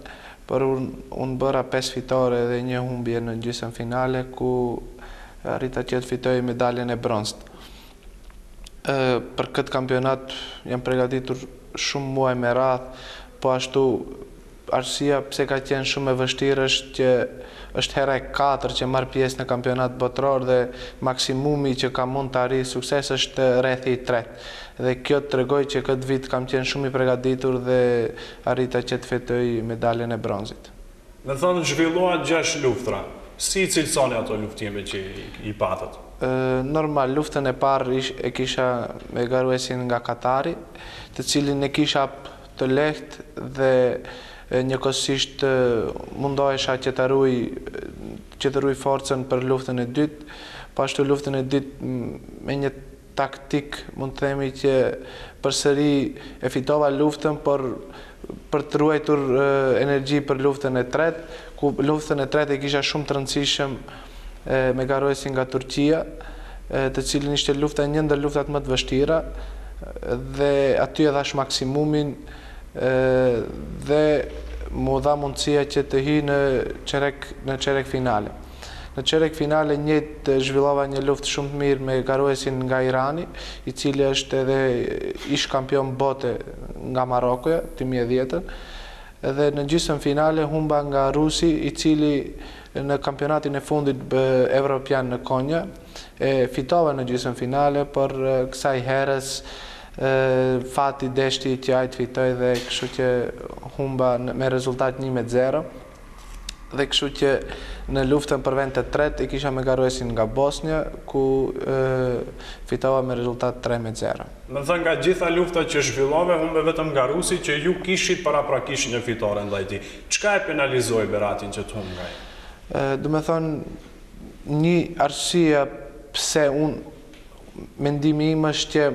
por unë bëra 5 fitore dhe një humbje në gjysmë finale, ku arrita që të fitoj medaljen e bronzët. Për këtë kampionat jam përgatitur shumë muaj me radhë, po ashtu arsyeja pse ka qenë shumë e vështirë është që është hera e 4 që marr pjesë në kampionat botror dhe maksimumi që ka mund të arrijë sukses është rrethi i 3. Dhe kjo tregoj që këtë vit kam qenë shumë i përgatitur dhe arrita që të fitoj medaljen e bronzit. Me thënë zhvilluan 6 luftra. Si cilësoni ato luftime që i patët? Normal, luftën e parë e kisha me garuesin nga Katari, të cilin e kisha të lehtë dhe njëkohësisht mundohesha që të ruaj forcën për luftën e dytë, pashtu luftën e dytë me një taktik mund të themi që përsëri e fitova luftën për të ruajtur energji për luftën e tretë, ku luftën e tretë e kisha shumë të rëndësishëm me garuesin nga Turqia, të cilin ishte lufta një ndër luftat më të vështira, dhe aty e dhash maksimumin dhe mu dha mundësia që të hi në qerek finale. Në qerek finale njëjtë zhvillova një luftë shumë të mirë me garuesin nga Irani, i cili është edhe ish kampion bote nga Marokoja, 2010, dhe në gjysmë finale humba nga Rusi, i cili në kampionatin e fundit evropian në Konja, fitova në gjysmë finale, por kësaj herës fati deshti që ajtë fitoj dhe kështu që humba me rezultat 1-0, dhe kështu që në luftën për vend të tretë i kisha me garuesin nga Bosnia, ku fitova me rezultat 3-0. Më thënë nga gjitha lufta që zhvillove, humbe vetëm nga Rusi, që ju kishit para kishin një fitore ndaj tij. Çka e penalizoi Beratin që të humbë nga ai? Do me thonë, një arsye pse unë mendimi im është që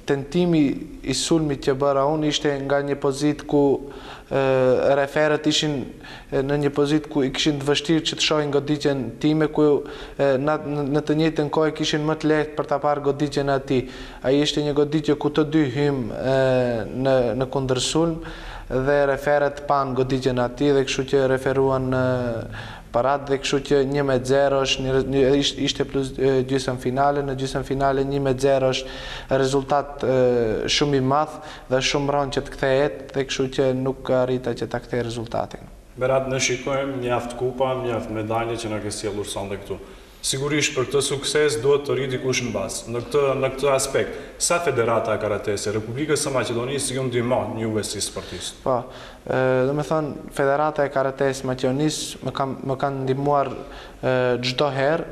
Tentimi i sulmit që bëra unë ishte nga një pozit ku referët ishin në një pozit ku i kishin të vështirë që të shohin goditjen time, ku në të njëjtën kohë kishin më të lehtë për ta parë goditjen e atij. Ai ishte një goditje ku të dy hym në kundërsulm dhe referët pan goditjen e atij dhe kështu që referuan parat dhe kështu që 1-0 ishte plus gjysmë finale, në gjysmë finale 1-0 është rezultat shumë i madh dhe shumë rënd që të kthehet dhe kështu që nuk arrita që ta kthej rezultatin. Berat, ne shikojmë mjaft kupa, mjaft medalje që na ke sjellur sonte këtu. Sigurisht për këtë sukses duhet të rri dikush në bazë. Në këtë aspekt, sa Federata e Karates e Republikës së Maqedonisë ju ndihmon juve si sportist? Po, do me thonë, Federata e Karates Maqedonisë më kanë ndihmuar çdo herë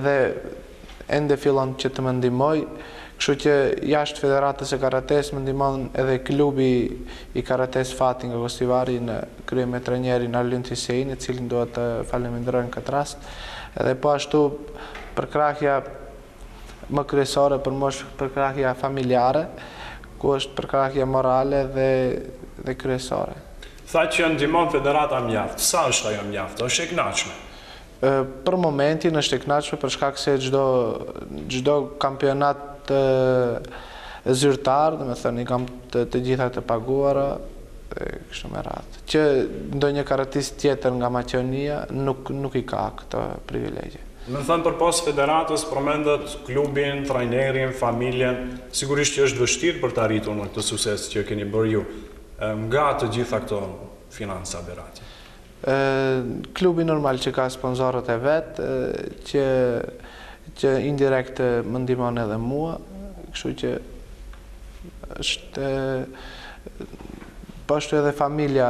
dhe ende fillon që të më ndihmoj. Kështu që jashtë Federatës e Karates më ndihmon edhe klubi i Karates Fati nga Gostivari në krye me trajnerin Arlind Hisein, i cili duhet të falenderoj në këtë rast. Edhe po ashtu përkrahja më kryesore për më është përkrahja familjare, ku është përkrahja morale dhe kryesore. Tha që ndihmon Federata mjaft. Sa është ajo mjaft? Është e kënaqshme? Për momentin është e kënaqshme për shkak se çdo kampionat zyrtar, domethënë i kam të gjitha të paguara, kështu me radhë. Që ndonjë karatist tjetër nga Maqedonia nuk i ka këtë privilegje. Me thënë për pas Federatës përmendet klubin, trajnerin, familjen, sigurisht që është vështirë për të arritur në këtë sukses që keni bërë ju. Nga të gjitha këto financa Berati? Klubi normal që ka sponsorët e vetë, që indirekt më ndihmon edhe mua, kështu që është pashtu edhe familja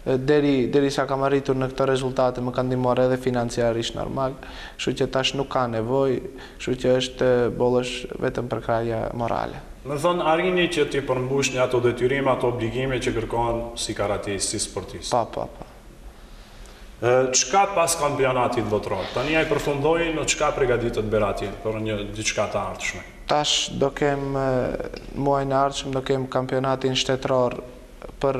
deri sa kam arritur në këto rezultate më kanë ndihmuar edhe financiarisht normal, kështu që tash nuk ka nevojë, kështu që është bollësh vetëm përkrahja morale. Me thënë, arrini që ti përmbushni ato detyrime, ato obligime që kërkohen si karatist, si sportist? Po. Çka pas kampionatit botror? Tani ai përfundoi në çka përgatitet Berati për një diçka të ardhshme? Tash do kem muajin e ardhshëm do kem kampionatin shtetëror për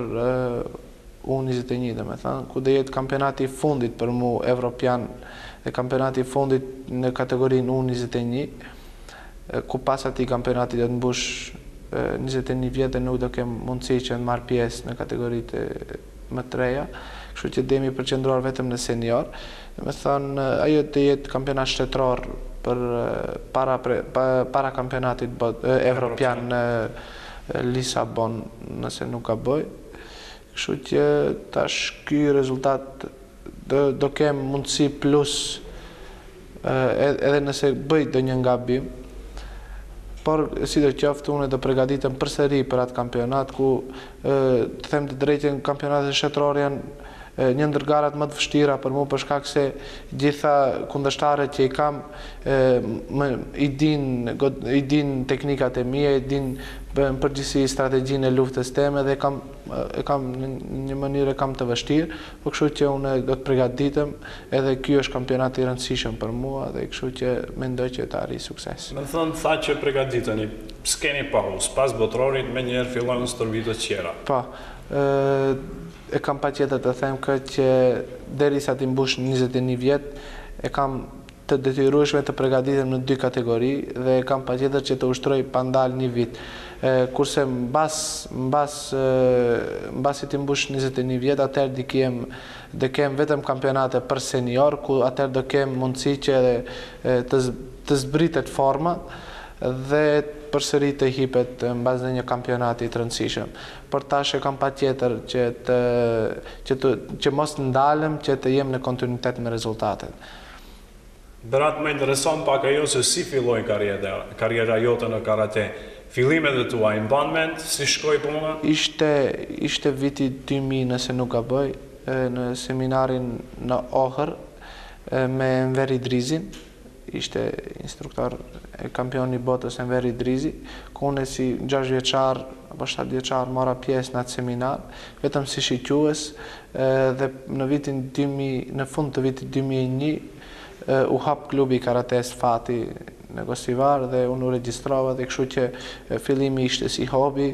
U21, domethënë, ku do jetë kampionati i fundit për mu evropian dhe kampionati i fundit në kategorinë U21, ku pas atij kampionati do të mbush 21 vjet dhe nuk do kem mundësi që të marr pjesë në kategoritë më të reja, kështu që demi përqendruar vetëm në senior. Domethënë, ajo do jetë kampionat shtetëror për para kampionatit evropian në Lisabon, nëse nuk gaboj. Kështu që tash ky rezultat do kem mundësi plus edhe nëse bëj ndonjë gabim, por sidoqoftë unë do përgatitem përsëri për atë kampionat ku të them të drejtën kampionatet shtetëror janë një ndër garat më të vështira për mua për shkak se gjitha kundërshtarët që i kam i din teknikat e mia, i din në përgjithësi strategjinë e luftës teme dhe e kam në një mënyrë të vështirë, por kështu që unë do të përgatitem, edhe ky është kampionat i rëndësishëm për mua dhe kështu që mendoj që të arrij sukses. Me thënë, tha që përgatiteni, s'keni pauzë, pas botrorit me njerë fillojnë stërvitët tjera. Po, e kam pa tjetër të them këtë që derisa të mbush 21 vjet, e kam të detyrueshme të përgatitem në 2 kategori dhe e kam pa tjetër që të ushtroj pandal 1 vit. Kurse mbasi të mbush 21 vjet, atëherë do kem vetëm kampionate për senior, ku atëherë do kem mundësi që të zbritet forma dhe përsëri të hipet mbas një kampionati të rëndësishëm. Por tash e kam patjetër që mos ndalem, që të jem në kontinuitet me rezultatet. Berat, më intereson pak ajo se si filloi karriera jote në karate. Fillimet e tua i mban mend, si shkoi puna? Ishte viti 2000, nëse nuk gaboj, në seminarin në Ohër me Enver Idrizin, ishte instruktor kampion i botës Enver Idrizi, ku unë si 6 vjeçar apo 7 vjeçar mora pjesë në atë seminar, vetëm si shiques, dhe në fund të vitit 2001 u hap klubi Karates Fati në Gostivar dhe unë u regjistrova dhe kështu që fillimi ishte si hobi,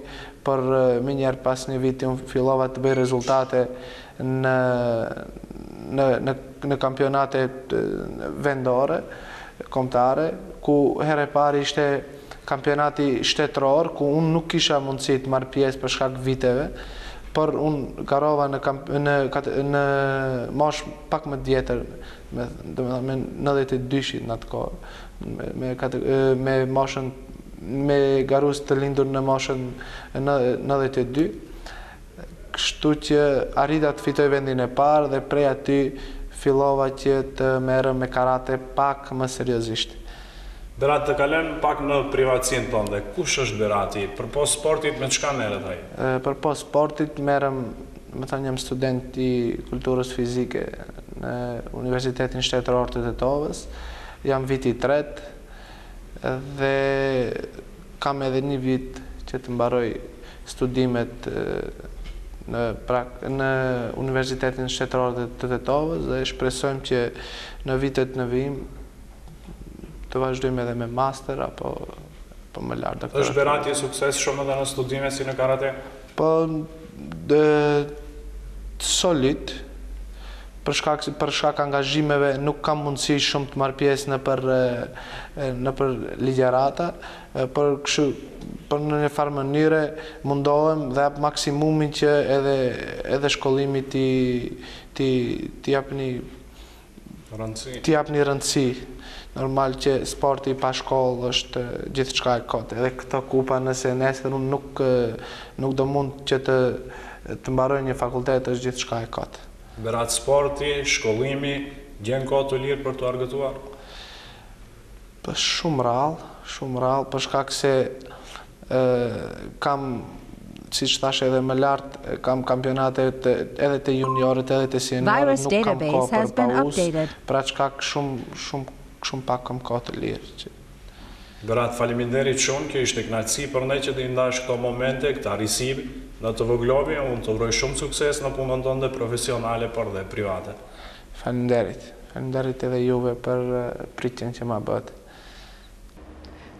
për më njerë pas një viti unë fillova të bëj rezultate në kampionate vendore, kombëtare, ku herë e parë ishte kampionati shtetëror, ku unë nuk kisha mundësi të marr pjesë për shkak viteve, por unë garova në mosh pak më tjetër, me 92 në atë kohë, me moshën, me garus të lindur në moshën 92, kështu që arrita të fitoj vendin e parë dhe prej aty fillova që të merrem me karate pak më seriozisht. Berat, të kalem pak në privatësinë tënde. Kush është Berati? Përpos sportit, me çka merret ai? Përpos sportit merrem, më thënë, jam student i kulturës fizike në Universitetin Shtetëror të Tetovës. Jam viti i tretë dhe kam edhe një vit që të mbaroj studimet në Universitetin Shtetëror të Tetovës dhe shpresojmë që në vitet në vijim të vazhdojmë edhe me master apo më lartë. Është Berati sukses shumë edhe në studime si në karate? Po, solid, për shkak angazhimeve nuk kam mundësi shumë të marr pjesë në për ligjerata, për në një farë mënyre mundohem dhe jap maksimumin që edhe shkollimi t'i japni rëndësi. Normal që sporti pa shkollë është gjithçka e kotë. Edhe këto kupa nëse nesër unë nuk do mund që të mbaroj një fakultet është gjithçka e kotë. Berat, sporti, shkollimi, gjen kohë të lirë për të argëtuar? Për shumë rallë, për shkak se kam, si që thash edhe më lartë, kam kampionate edhe të juniorët, edhe të seniorët, nuk kam kohë për pauzë, pra çka shumë pak kam kohë të lirë. Berat, faleminderit shumë, kjo ishte kënaqësi për ne që të ndash këto momente, këta risibi në të vëglobi, unë të uroj shumë sukses në punën tënde profesionale, por dhe private. Faleminderit edhe juve për pritjen që ma bët.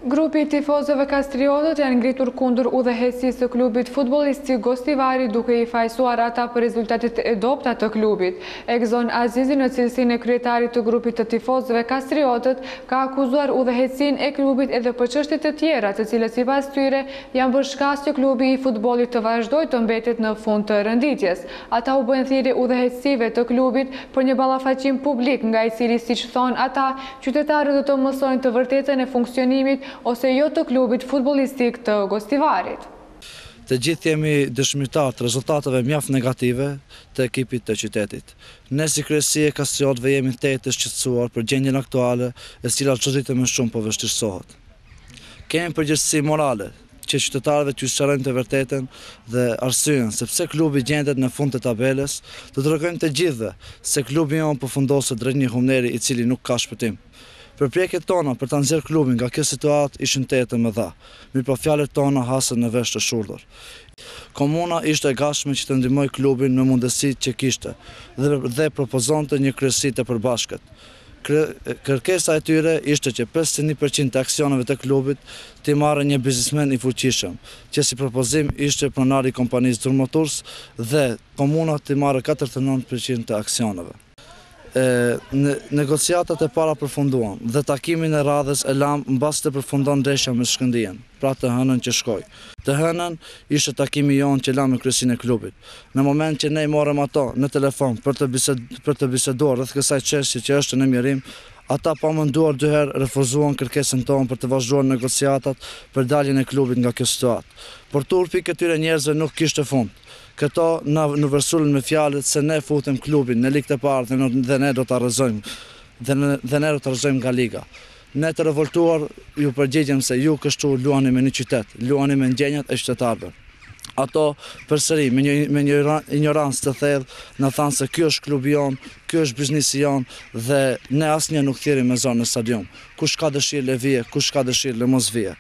Grupi i tifozëve kastriotët janë ngritur kundër udhëheqësisë së klubit futbollistik Gostivari duke i fajsuar ata për rezultatet e dobta të klubit. Egzon Azizi në cilësinë e kryetarit të grupit të tifozëve kastriotët ka akuzuar udhëheqësinë e klubit edhe për çështje të tjera, të cilët sipas tyre janë bërë shkak që klubi i futbollit të vazhdojë të mbetet në fund të renditjes. Ata u bën thirrje udhëheqësive të klubit për një ballafaqim publik nga i cili, siç thonë ata, qytetarët do të mësojnë të vërtetën e funksionimit ose jo të klubit futbollistik të Gostivarit. Të gjithë jemi dëshmitar të rezultateve mjaft negative të ekipit të qytetit. Ne si kryesi e kastriotëve jemi të shqetësuar për gjendjen aktuale e cila çdo ditë më shumë po vështirësohet. Kemi përgjegjësi morale që qytetarëve t'ju sqarojnë të vërtetën dhe arsyeën sepse klubi gjendet në fund të tabelës, do të tregojmë të gjithëve se klubi jonë përfundoset drejt një humneri i cili nuk ka shpëtim. Përpjekjet tona për ta nxjerrë klubin nga kjo situatë ishin të mëdha, mirëpo fjalët tona hasën në vesh të shurdhur. Komuna ishte e gatshme që të ndihmojë klubin në mundësitë që kishte dhe propozonte një kryesi të përbashkët. Kërkesa e tyre ishte që 51% të aksioneve të klubit t'i marrë një biznesmen i fuqishëm, që si propozim ishte pronari i kompanisë Durmoturs dhe komuna t'i marrë 49% të aksioneve. Negociatat e para përfunduan dhe takimin e radhës e lam mbas të përfundon ndeshja me Shkëndijën, pra të hënën që shkoi. Të hënën ishte takimi jonë që lam me kryesinë e klubit. Në moment që ne morëm ato në telefon për të biseduar rreth kësaj çështje që është në mirim, ata pa menduar dy herë refuzuan kërkesën tonë për të vazhduar negociatat për daljen e klubit nga kjo situatë. Por turpi këtyre njerëzve nuk kishte fund. Këto në vërsulën me fjalët se ne futem klubin në ligë të parë dhe ne do të arrëzojmë nga liga. Ne të revoltuar ju përgjigjem se ju kështu luani me një qytet, luani me ndjenjat e qytetarëve. Ato përsëri me një ignorancë të thellë na thanë se ky është klubi jon, ky është biznesi jon dhe ne asnjë nuk thirrim me zonë në stadium. Kush ka dëshirë le vije, kush ka dëshirë le mos vije.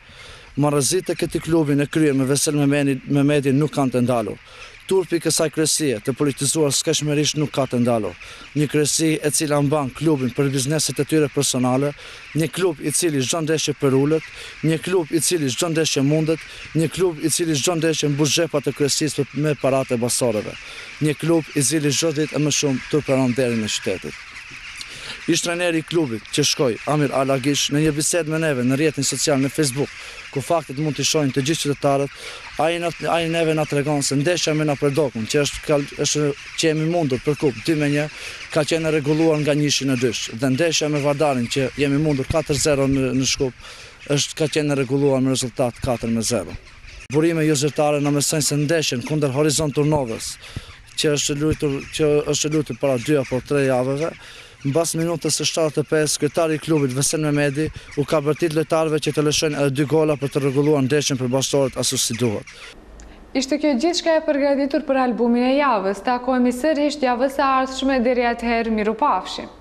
Marrëzitë e këtij klubi në krye me Vesel Mehmeti nuk kanë të ndalur. Turpi kësaj kryesie të politizuar skeshmërisht nuk ka të ndalur. Një kryesi e cila mban klubin për bizneset e tyre personale, një klub i cili çdo ndeshje për ullët, një klub i cili çdo ndeshje mundet, një klub i cili çdo ndeshje mbush xhepat e kryesisë me paratë e basorëve, një klub i cili çdo ditë më shumë turpëron derin e qytetit. Ish trajneri i klubit që shkoi, Amir Alagish, në një bisedë me neve në rrjetin social në Facebook, ku faktet mund të shohin të gjithë qytetarët, ai neve na tregon se ndeshja me Napredokun, që jemi mundur për kupë 2-1, ka qenë rregulluar nga 1-2, dhe ndeshja me Vardarin që jemi mundur 4-0 në Shkup, ka qenë rregulluar me rezultat 4-0. Burime jo zyrtare na mësojnë se ndeshjen kundër Horizont Turnovës, që është luajtur para 2 apo 3 javëve, mbas minutës së 75, kryetari i klubit Vesen Mehmedi u ka bërtit lojtarëve që të lëshojnë edhe 2 gola për të rregulluar ndeshjen për basorët ashtu si duhet. Ishte kjo gjithçka e përgatitur për albumin e javës. Takohemi sërish javës së ardhshme, deri atëherë mirupafshim.